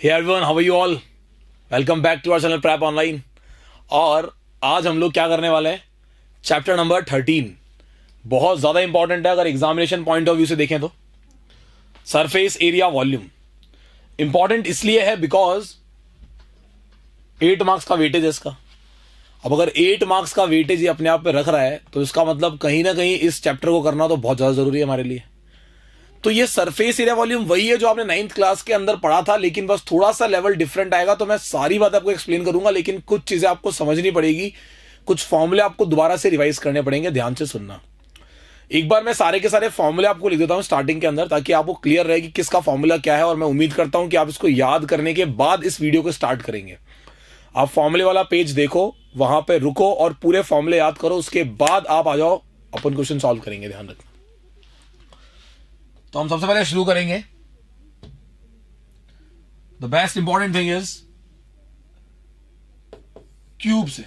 Hey everyone, how are you all? Welcome back to our channel prep online. और आज हम लोग क्या करने वाले हैं, चैप्टर नंबर 13 बहुत ज़्यादा इंपॉर्टेंट है अगर एग्जामिनेशन पॉइंट ऑफ व्यू से देखें तो। सरफेस एरिया वॉल्यूम इंपॉर्टेंट इसलिए है बिकॉज 8 मार्क्स का वेटेज है इसका। अब अगर 8 मार्क्स का वेटेज ये अपने आप पे रख रहा है तो इसका मतलब कहीं ना कहीं इस चैप्टर को करना तो बहुत ज़्यादा ज़रूरी है हमारे लिए। तो ये सरफेस एरिया वॉल्यूम वही है जो आपने 9th क्लास के अंदर पढ़ा था, लेकिन बस थोड़ा सा लेवल डिफरेंट आएगा। तो मैं सारी बात आपको एक्सप्लेन करूंगा, लेकिन कुछ चीजें आपको समझनी पड़ेगी, कुछ फॉर्मूले आपको दोबारा से रिवाइज करने पड़ेंगे। ध्यान से सुनना। एक बार मैं सारे के सारे फॉर्मूले आपको लिख देता हूं स्टार्टिंग के अंदर, ताकि आपको क्लियर रहे कि किसका फॉर्मूला क्या है। और मैं उम्मीद करता हूं कि आप इसको याद करने के बाद इस वीडियो को स्टार्ट करेंगे। आप फॉर्मूले वाला पेज देखो, वहां पे रुको और पूरे फॉर्मूले याद करो, उसके बाद आप आ जाओ, अपन क्वेश्चन सॉल्व करेंगे। ध्यान रखना। तो हम सबसे पहले शुरू करेंगे। The best important thing is cube से।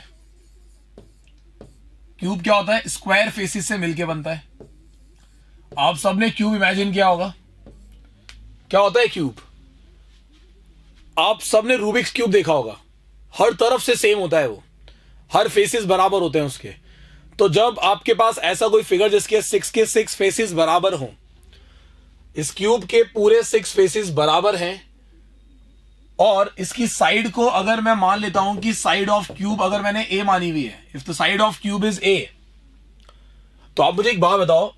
क्यूब क्या होता है? स्क्वायर फेसिस से मिलके बनता है। आप सबने क्यूब इमेजिन किया होगा। क्या होता है क्यूब? आप सबने रूबिक्स क्यूब देखा होगा। हर तरफ से सेम होता है वो, हर फेसिस बराबर होते हैं उसके। तो जब आपके पास ऐसा कोई फिगर जिसके 6 के 6 फेसिस बराबर हों, इस क्यूब के पूरे 6 फेसेस बराबर हैं, और इसकी साइड को अगर मैं मान लेता हूं कि साइड ऑफ क्यूब अगर मैंने ए मानी हुई है, if the side of cube is ए, तो आप मुझे एक बात बताओ,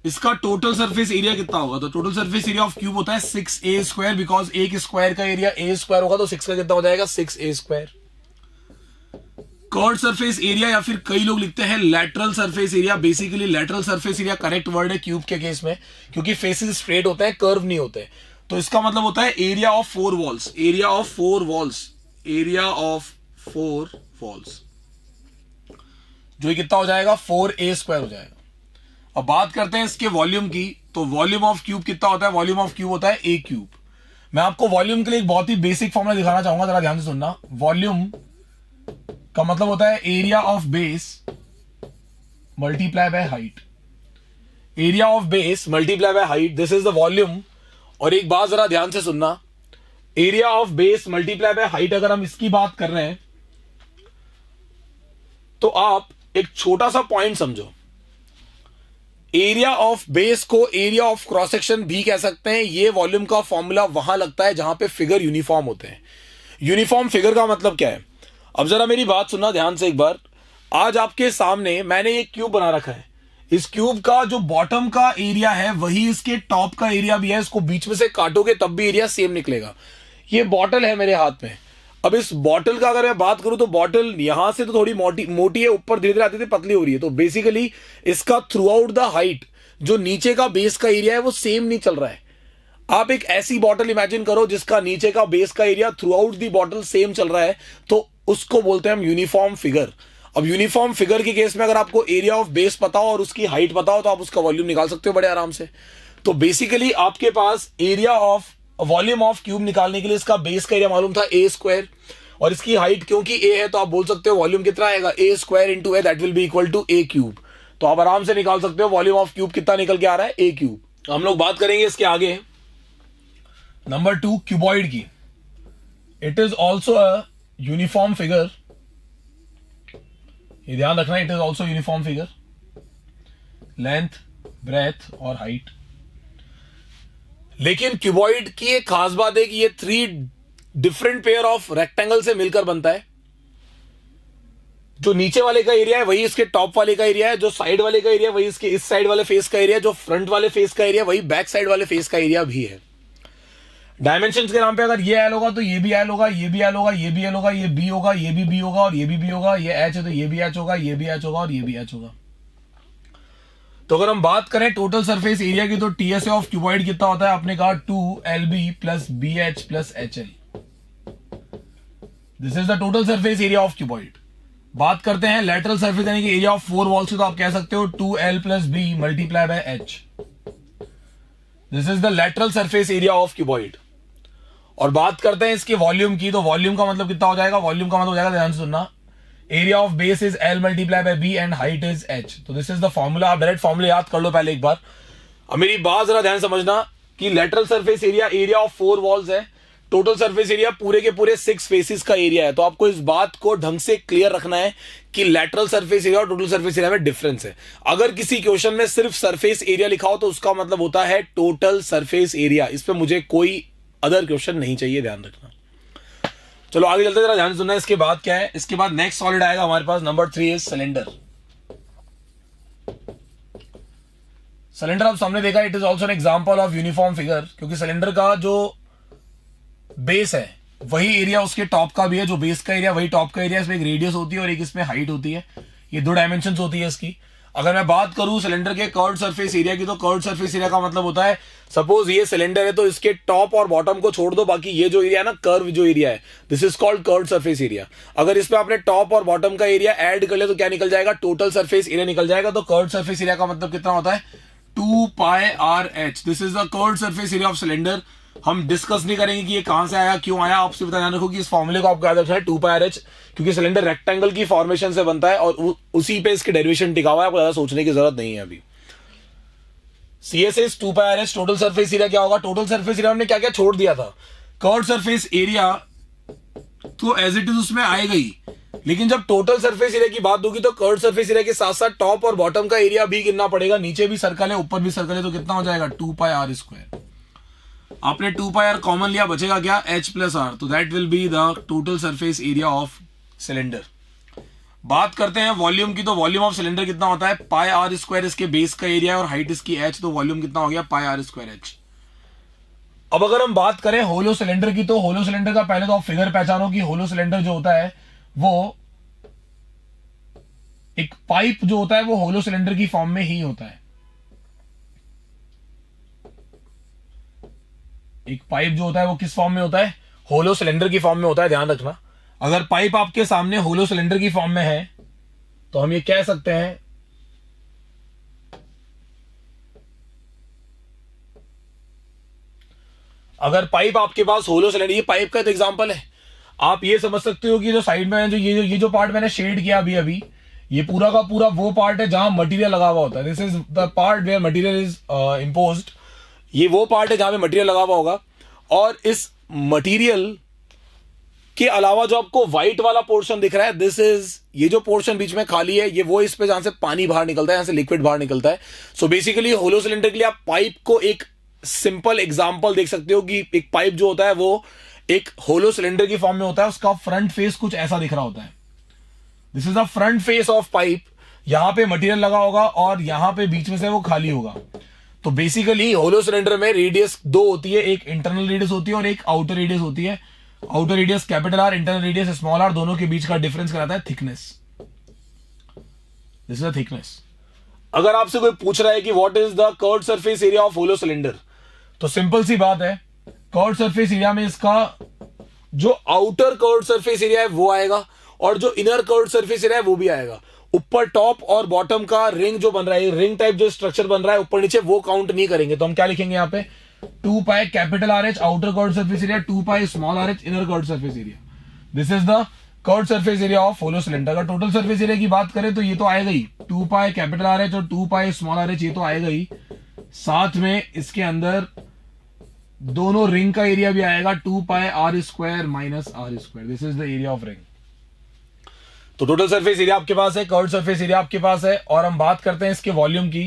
इसका टोटल सरफेस एरिया कितना होगा? तो total surface area of cube होता है 6a², बिकॉज एक स्क्वायर का एरिया a² होगा, तो 6 का कितना हो जाएगा? 6a²। कर्व्ड सरफेस एरिया, या फिर कई लोग लिखते हैं lateral surface area. Basically lateral surface area correct word है क्यूब के केस में, क्योंकि फेसेस स्ट्रेट होते हैं, कर्व नहीं होते। तो इसका मतलब होता है area of 4 walls. Area of 4 walls, area of 4 walls, जो कितना हो जाएगा? 4a² हो जाएगा। अब बात करते हैं इसके वॉल्यूम की। तो वॉल्यूम ऑफ क्यूब कितना होता है? वॉल्यूम ऑफ क्यूब होता है a³। मैं आपको वॉल्यूम के लिए एक बहुत ही बेसिक फॉर्मूला दिखाना चाहूंगा, जरा ध्यान से सुनना। वॉल्यूम का मतलब होता है area of base multiply by height. Area of base multiply by height, this is the volume. और एक बात जरा ध्यान से सुनना, area of base multiply by height अगर हम इसकी बात कर रहे हैं, तो आप एक छोटा सा पॉइंट समझो। एरिया ऑफ बेस को एरिया ऑफ क्रॉस सेक्शन भी कह सकते हैं। ये वॉल्यूम का फॉर्मूला वहां लगता है जहां पे फिगर यूनिफॉर्म होते हैं। यूनिफॉर्म फिगर का मतलब क्या है? अब जरा मेरी बात सुनना ध्यान से एक बार। आज आपके सामने मैंने ये क्यूब बना रखा है। इस क्यूब का जो बॉटम का एरिया है वही इसके टॉप का एरिया भी है। इसको बीच में से काटोगे तब भी एरिया सेम निकलेगा। ये बॉटल है मेरे हाथ में। अब इस बॉटल का अगर मैं बात करूं तो बॉटल यहां से तो थोड़ी मोटी है, ऊपर धीरे धीरे आती थी पतली हो रही है। तो बेसिकली इसका थ्रू आउट द हाइट जो नीचे का बेस का एरिया है वो सेम नहीं चल रहा है। आप एक ऐसी बॉटल इमेजिन करो जिसका नीचे का बेस का area through out the bottle same चल रहा है, तो उसको बोलते हैं हम यूनिफॉर्म फिगर। अब यूनिफॉर्म फिगर के केस में अगर आपको एरिया ऑफ बेस पता हो और उसकी हाइट पता हो तो आप उसका वॉल्यूम निकाल सकते हो बड़े आराम से। तो बेसिकली आपके पास area of volume of cube निकालने के लिए इसका बेस का एरिया मालूम था a², और इसकी हाइट क्योंकि a है तो आप बोल सकते हो वॉल्यूम कितना आएगा? a² into a, that will be equal to a³। तो आप आराम से निकाल सकते हो वॉल्यूम ऑफ क्यूब कितना निकल के आ रहा है? a³। हम लोग बात करेंगे इसके आगे नंबर 2 क्यूबॉइड की। It is also a uniform figure. ये ध्यान रखना, it is also uniform figure, length, breadth और हाइट। लेकिन क्यूबॉइड की एक खास बात है कि ये 3 डिफरेंट पेयर ऑफ रेक्टेंगल से मिलकर बनता है। जो नीचे वाले का एरिया है वही इसके टॉप वाले का एरिया है, जो साइड वाले का एरिया वही इसके इस साइड वाले फेस का एरिया, जो फ्रंट वाले फेस का एरिया वही बैक साइड वाले फेस का एरिया भी है। डायमेंशंस के नाम पे अगर ये एल होगा तो ये भी एल होगा, ये भी एल होगा, ये भी एल होगा, ये बी होगा, ये भी बी होगा और ये भी बी होगा। ये एच है तो ये भी एच होगा, ये भी एच होगा और ये भी एच होगा। तो अगर हम बात करें टोटल सरफेस एरिया की, तो टीएसए ऑफ क्यूबॉइड कितना होता है? आपने कहा 2LB plus BH plus HL। This is the total surface area of cuboid. बात करते हैं लेटरल सरफेस यानी कि एरिया ऑफ 4 वॉल्स की, तो आप कह सकते हो 2L plus B multiply by H। This is the lateral surface area of cuboid. और बात करते हैं इसके वॉल्यूम की, तो वॉल्यूम का मतलब कितना हो जाएगा? वॉल्यूम का मतलब हो जाएगा, ध्यान से सुनना, area of base is L multiply by B and height is H। तो दिस इज द फॉर्मूला। आप डायरेक्ट फॉर्मूला याद कर लो पहले एक बार। अब मेरी बात जरा ध्यान समझना कि lateral surface area, area of 4 walls है, टोटल सरफेस एरिया पूरे के पूरे 6 फेसिस का एरिया है। तो आपको इस बात को ढंग से क्लियर रखना है कि लैटरल सरफेस एरिया और टोटल सरफेस एरिया में डिफरेंस है। अगर किसी क्वेश्चन में सिर्फ सरफेस एरिया लिखा हो तो उसका मतलब होता है टोटल सरफेस एरिया। इस पे मुझे कोई अदर क्वेश्चन नहीं चाहिए, ध्यान रखना। चलो आगे चलते, जरा ध्यान से सुनना। इसके बाद क्या है, इसके बाद नेक्स्ट सॉलिड आएगा हमारे पास। Number 3 is cylinder. सिलेंडर आप सामने देखा, it is also an example of uniform figure, क्योंकि सिलेंडर का जो बेस है वही एरिया उसके टॉप का भी है, जो बेस का एरिया वही टॉप का एरिया। इसमें एक रेडियस होती है और एक इसमें हाइट होती है। ये 2 डायमेंशन होती है इसकी। अगर मैं बात करूं सिलेंडर के कर्व्ड सरफेस एरिया की, तो कर्व्ड सरफेस एरिया का मतलब होता है, सपोज ये सिलेंडर है तो इसके टॉप और बॉटम को छोड़ दो, बाकी ये जो एरिया है ना, कर्व जो एरिया है, this is called curved surface area. अगर इसमें आपने टॉप और बॉटम का एरिया ऐड कर ले तो क्या निकल जाएगा, टोटल सरफेस एरिया निकल जाएगा। तो कर्व्ड सरफेस एरिया का मतलब कितना होता है, 2 pi are h. This is the curved surface area of cylinder. हम डिस्कस नहीं करेंगे कि ये कहां से आया, क्यों आया। आपसे ध्यान रखो कि इस फॉर्मूले को आपको याद रखना है, 2 पाई आर एच, क्योंकि सिलेंडर रेक्टेंगल की फॉर्मेशन से बनता है और उसी पे इसकी डेरिवेशन टिका हुआ है। आपको ज्यादा सोचने की जरूरत नहीं है अभी। CSS 2 pi are h. Total surface area क्या होगा, टोटल सरफेस एरिया हमने क्या क्या छोड़ दिया था, कर्व्ड सरफेस एरिया तो एज इट इज उसमें आएगा ही, लेकिन जब टोटल सरफेस एरिया की बात होगी तो कर्व्ड सरफेस एरिया के साथ साथ टॉप और बॉटम का एरिया भी गिनना पड़ेगा। नीचे भी सर्कल है, ऊपर भी सर्कल है, तो कितना हो जाएगा, 2 पाई आर स्क्वायर। आपने 2 पाई आर कॉमन लिया, बचेगा क्या, h प्लस आर। तो that will be the total surface area of cylinder. बात करते हैं वॉल्यूम की, तो वॉल्यूम ऑफ सिलेंडर कितना होता है, पाई आर स्क्वायर इसके बेस का एरिया है और हाइट इसकी h, तो वॉल्यूम कितना हो गया, पाई आर स्क्वायर h। अब अगर हम बात करें होलो सिलेंडर की, तो होलो सिलेंडर का पहले तो आप फिगर पहचानो कि होलो सिलेंडर जो होता है वो एक पाइप जो होता है वो होलो सिलेंडर की फॉर्म में ही होता है। एक पाइप जो होता है वो किस फॉर्म में होता है, होलो सिलेंडर की फॉर्म में होता है, ध्यान रखना। अगर पाइप आपके सामने होलो सिलेंडर की फॉर्म में है तो हम ये कह सकते हैं अगर पाइप आपके पास होलो सिलेंडर, ये पाइप का तो एग्जांपल है। आप ये समझ सकते हो कि जो साइड में जो ये जो पार्ट मैंने शेड किया अभी अभी, ये पूरा का पूरा वो पार्ट है जहां मटेरियल लगा हुआ होता है। This is the part where material is imposed. ये वो पार्ट है जहां पे मटेरियल लगा हुआ होगा, और इस मटेरियल के अलावा जो आपको व्हाइट वाला पोर्शन दिख रहा है, दिस इज, ये जो पोर्शन बीच में खाली है, ये वो इस पे जहां से पानी बाहर निकलता है, यहां से लिक्विड बाहर निकलता है। सो बेसिकली होलो सिलेंडर के लिए आप पाइप को एक सिंपल एग्जांपल देख सकते हो कि एक पाइप जो होता है वो एक होलो सिलेंडर की फॉर्म में होता है। उसका फ्रंट फेस कुछ ऐसा दिख रहा होता है। This is the front face of pipe. यहां पे मटेरियल लगा होगा और यहां पे बीच में से वो खाली होगा। तो बेसिकली होलो सिलेंडर में रेडियस 2 होती है, एक इंटरनल रेडियस होती है और एक आउटर रेडियस होती है। Outer radius capital R, internal radius small r, दोनों के बीच का डिफरेंस कराता है thickness. This is the thickness. अगर आपसे कोई पूछ रहा है कि what is the curved surface area of hollow cylinder, तो सिंपल सी बात है, कर्व्ड सरफेस एरिया में इसका जो आउटर कर्व्ड सरफेस एरिया है वो आएगा और जो इनर कर्व्ड सरफेस एरिया है वो भी आएगा। ऊपर टॉप और बॉटम का रिंग जो बन रहा है, रिंग टाइप जो स्ट्रक्चर बन रहा है ऊपर नीचे, वो काउंट नहीं करेंगे। तो हम क्या लिखेंगे यहाँ पे, 2 pi capital R h outer curved surface area, 2 pi small r h inner curved surface area. This is the curved surface area of hollow cylinder. अगर टोटल सरफेस एरिया की बात करें तो ये तो आएगा ही, 2 पाई कैपिटल आर एच और 2 पाई स्मॉल आर एच, ये तो आएगा ही। साथ में इसके अंदर दोनों रिंग का एरिया भी आएगा, 2 pi are square minus R square. This is the area of ring. तो टोटल सरफेस एरिया आपके पास है, कर्व्ड सरफेस एरिया आपके पास है। और हम बात करते हैं इसके वॉल्यूम की,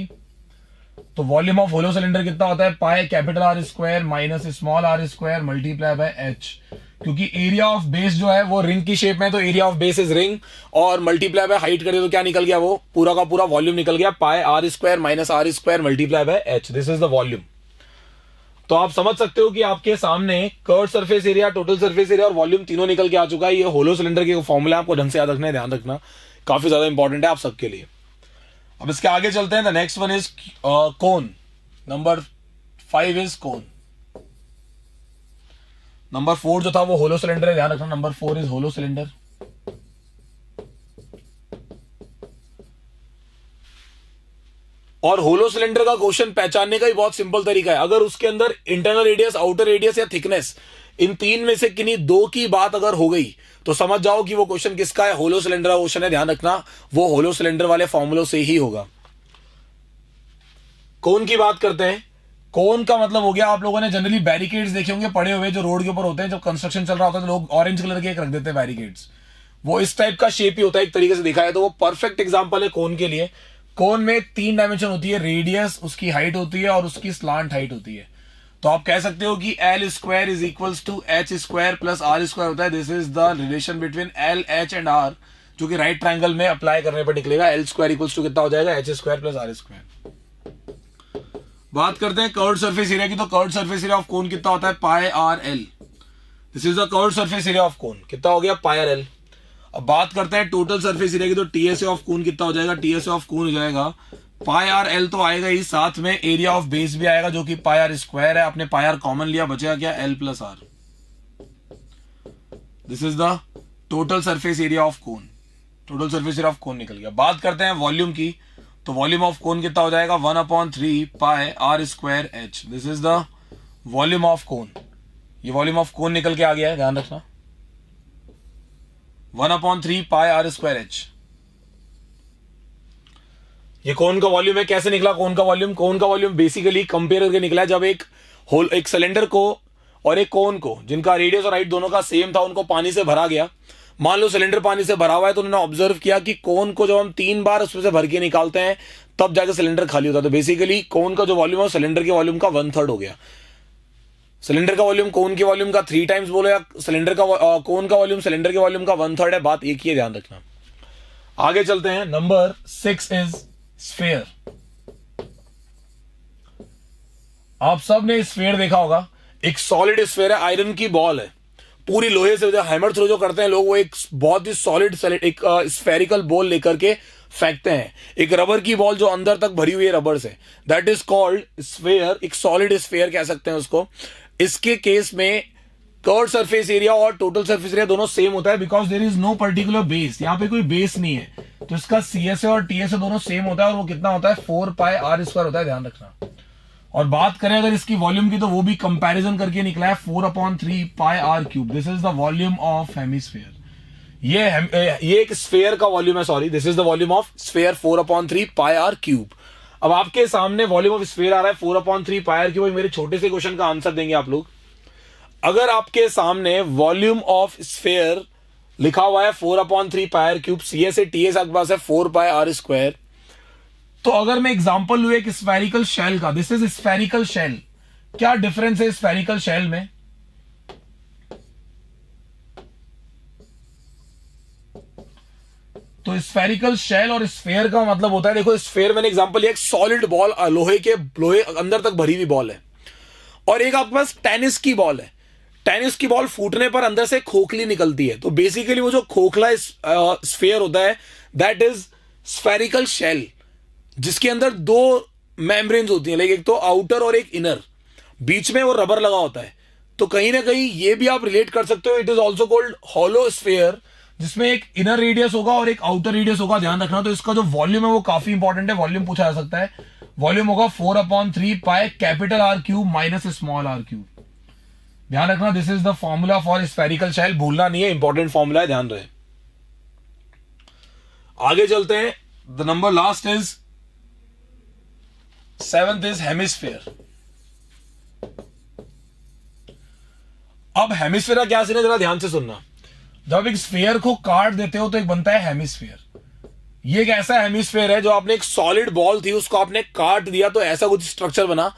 तो वॉल्यूम ऑफ होलो सिलेंडर कितना होता है, pi capital R square minus small r square multiply by h. क्योंकि एरिया ऑफ बेस जो है वो रिंग की शेप में है, तो area of base is ring, और मल्टीप्लाई बाय हाइट करें तो क्या निकल गया, वो पूरा का पूरा वॉल्यूम निकल गया, pi are square minus R square multiply by H. This is the volume. तो आप समझ सकते हो कि आपके सामने curved surface area, total surface area और वॉल्यूम तीनों निकल के आ चुका है। ये होलो सिलेंडर के फॉर्मूला आपको ढंग से याद रखना है, ध्यान रखना, काफी ज्यादा इंपॉर्टेंट है आप सबके लिए। अब इसके आगे चलते हैं। The next one is cone. Number 5 is cone. Number 4 जो था वो होलो सिलेंडर है, ध्यान रखना। Number 4 is hollow cylinder. और होलो सिलेंडर का क्वेश्चन पहचानने का ही बहुत सिंपल तरीका है। अगर उसके अंदर इंटरनल रेडियस, आउटर रेडियस या थिकनेस, इन तीन में से किन्हीं दो की बात अगर हो गई तो समझ जाओ कि वो क्वेश्चन किसका है, होलो सिलेंडर का क्वेश्चन है। ध्यान रखना, वो होलो सिलेंडर वाले फॉर्मूलों से ही होगा। कोन की बात करते हैं। कोन का मतलब हो गया, आप लोगों ने जनरली बैरिकेड्स देखे होंगे पड़े हुए जो रोड के ऊपर होते हैं, जब कंस्ट्रक्शन चल रहा होता है तो लोग ऑरेंज कलर के एक रख देते हैं बैरिकेड्स, वो इस टाइप का शेप ही होता है एक तरीके से देखा है तो, वो परफेक्ट एग्जांपल है कोन के लिए। कोन में 3 डायमेंशन होती है, रेडियस, उसकी हाइट होती है और उसकी स्लांट हाइट होती है। तो आप कह सकते हो कि l square is equals to h square plus are square होता है। This is the relation between l, h and r, जो कि राइट ट्रायंगल में अप्लाई करने पर निकलेगा। एल स्क्वायर इक्वल्स टू कितना हो जाएगा, H square plus are square. बात करते हैं कर्व्ड सरफेस एरिया की, तो curved surface area of cone कितना होता है, pi are L. This is the curved surface area of cone, कितना हो गया, पाई आर एल। अब बात करते हैं टोटल सरफेस एरिया की, तो टीएसए ऑफ कोन कितना हो जाएगा, टीएसए ऑफ कोन हो जाएगा पाई आर एल, तो आएगा ही, साथ में एरिया ऑफ बेस भी आएगा जो कि पाई आर स्क्वायर है। आपने पाई आर कॉमन लिया, बचेगा क्या, l plus r. This is the total surface area of cone, total surface area of cone निकल गया। बात करते हैं वॉल्यूम की, तो वॉल्यूम ऑफ कोन कितना हो जाएगा, 1/3 pi are square H. This is the volume of cone, ये वॉल्यूम ऑफ कोन निकल के आ गया है, ध्यान रखना, 1/3 पाई आर स्क्वायर एच। ये कोन का वॉल्यूम है। कैसे निकला कोन का वॉल्यूम, कोन का वॉल्यूम बेसिकली कंपेयर करके निकला है, जब एक सिलेंडर को और एक कोन को, जिनका रेडियस और हाइट दोनों का सेम था, उनको पानी से भरा गया। मान लो सिलेंडर पानी से भरा हुआ है, तो उन्होंने ऑब्जर्व किया कि कोन को जब हम 3 बार उसमें से भर के निकालते हैं तब जाकर सिलेंडर खाली होता है। तो बेसिकली कोन का जो वॉल्यूम है सिलेंडर के वॉल्यूम का 1/3 हो गया। सिलेंडर का वॉल्यूम कोन के वॉल्यूम का 3 टाइम्स बोलो, या सिलेंडर का कोन का वॉल्यूम सिलेंडर के वॉल्यूम का 1/3 है। बात एक ही है, ध्यान रखना। आगे चलते हैं, नंबर 6 इज स्फीयर। आप सब ने स्फीयर देखा होगा, एक सॉलिड स्फीयर है, आयरन की बॉल है, पूरी लोहे से जो हैमर थ्रो जो करते हैं लोग, वो एक बहुत ही सॉलिड एक स्फेरिकल बॉल लेकर के फेंकते हैं। एक रबर की बॉल जो अंदर तक भरी हुई है रबर से, दैट इज कॉल्ड स्फीयर, एक सॉलिड स्फीयर कह सकते हैं उसको। इसके केस में कर्व्ड सरफेस एरिया और टोटल सरफेस एरिया दोनों सेम होता है, because there is no particular base, यहां पे कोई बेस नहीं है, तो इसका सीएसए और टीएसए दोनों सेम होता है, और वो कितना होता है, 4 पाई आर स्क्वायर होता है, ध्यान रखना। और बात करें अगर इसकी वॉल्यूम की, तो वो भी कंपैरिजन करके निकला है 4/3 pi R cube. This is the volume of hemisphere. ये एक स्फीयर का वॉल्यूम है, sorry, this is the volume of sphere 4/3 pi R cube. अब आपके सामने वॉल्यूम ऑफ स्फीयर आ रहा है 4/3 पाई आर क्यूब। मेरे छोटे से क्वेश्चन का आंसर देंगे आप लोग। अगर आपके सामने वॉल्यूम ऑफ स्फीयर लिखा हुआ है 4/3 pi R cube, C S A T S आपके पास है 4 पाई आर स्क्वायर, तो अगर मैं एग्जांपल लूं एक स्फेरिकल शेल का, दिस इज स्फेरिकल शेल, क्या डिफरेंस है स्फेरिकल शेल में? तो स्फेरिकल शेल और स्फेयर का मतलब होता है, देखो स्फेयर मैंने एग्जांपल लिया, एक सॉलिड बॉल, लोहे अंदर तक भरी हुई बॉल है, और एक आपके पास टेनिस की बॉल है। टेनिस की बॉल फूटने पर अंदर से खोखली निकलती है, तो बेसिकली वो जो खोखला स्फेयर होता है दैट इज स्फेरिकल शेल, जिसके अंदर 2 मेम्ब्रेन्स होती हैं, लाइक एक तो आउटर और एक इनर, बीच में वो रबर लगा होता है। तो कहीं ना कहीं ये भी आप रिलेट कर सकते हो, it is also called hollow sphere, जिसमें एक इनर रेडियस होगा और एक आउटर रेडियस होगा, ध्यान रखना। तो इसका जो वॉल्यूम है वो काफी इंपॉर्टेंट है, वॉल्यूम पूछा जा सकता है। वॉल्यूम होगा 4/3 pi capital R cube minus small are cube, ध्यान रखना। This is the formula for spherical shell, भूलना नहीं है, इंपॉर्टेंट फॉर्मूला है, ध्यान रहे। आगे चलते हैं, the number last is 7th is hemisphere. अब हेमिस्फीयर का क्या सीन है, जरा ध्यान से सुनना। जब एक स्फीयर को काट देते हो तो एक बनता है हेमिस्फीयर। ये एक ऐसा हेमिस्फीयर है जो आपने एक सॉलिड बॉल थी उसको आपने काट दिया तो ऐसा कुछ स्ट्रक्चर बना,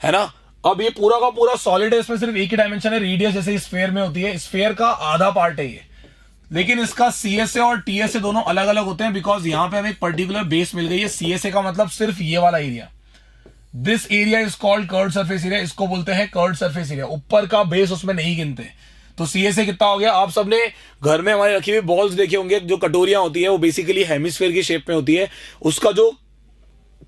है ना। अब ये पूरा का पूरा सॉलिड है, इसमें सिर्फ एक ही डायमेंशन है, रेडियस जैसे स्फीयर में होती है, स्फीयर का आधा पार्ट है ये, लेकिन इसका सीएसए और टीएसए दोनों अलग अलग होते हैं, बिकॉज यहां पे हमें एक पर्टिकुलर बेस मिल गई है। सीएसए का मतलब सिर्फ ये वाला area, this area is called curved surface area, इसको बोलते हैं कर्व्ड सरफेस एरिया। ऊपर का बेस उसमें नहीं गिनते। तो सीएसए कितना हो गया, आप सबने घर में हमारे रखी हुई बॉल्स देखे होंगे, जो कटोरियां होती है वो बेसिकली हेमिस्फीयर की शेप में होती है। उसका जो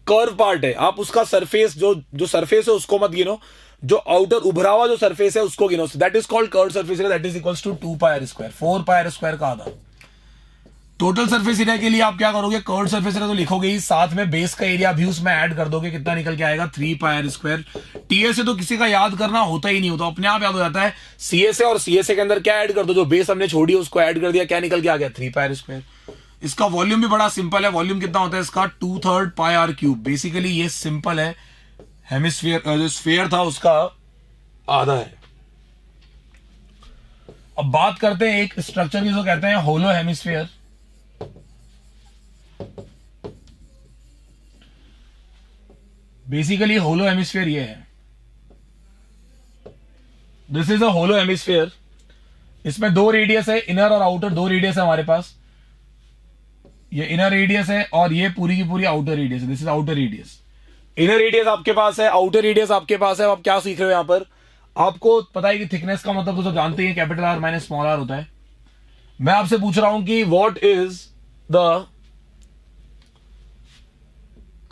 कर्व पार्ट है, आप उसका सरफेस जो सरफेस है उसको मत गिनो, जो आउटर उभरा हुआ जो सरफेस है उसको गिनो। That is called curved surface area, that is equals to 2 pi are square, 4 pi are square का आधा। टोटल सरफेस एरिया के लिए आप क्या करोगे, कर्व्ड सरफेस एरिया तो लिखोगे ही, साथ में बेस का एरिया भी उसमें ऐड कर दोगे, कितना निकल के आएगा 3 पाई आर स्क्वायर। टीएसए तो किसी का याद करना होता ही नहीं होता, अपने आप याद हो जाता है। सीएसए और सीएसए के अंदर क्या ऐड कर दो, जो बेस हमने छोड़ी उसको ऐड कर दिया, क्या निकल के आ गया 3 पाई आर स्क्वायर। इसका वॉल्यूम भी बड़ा सिंपल है, वॉल्यूम कितना होता है इसका 2/3 पाई आर क्यूब। बेसिकली ये सिंपल है, हेमिस्फीयर जो स्फीयर था उसका आधा है। अब बात करते हैं एक स्ट्रक्चर की, जो कहते हैं hollow hemisphere. Basically hollow hemisphere ये है, this is a hollow hemisphere. इसमें दो रेडियस है, इनर और आउटर, दो रेडियस है हमारे पास। ये इनर रेडियस है और ये पूरी की पूरी आउटर रेडियस है, this is outer radius. Inner radius आपके पास है, आउटर रेडियस आपके पास है। आप क्या सीख रहे हो यहां पर, आपको पता है कि थिकनेस का मतलब तो सब जानते हैं, capital R minus small r होता है। मैं आपसे पूछ रहा हूं कि what is the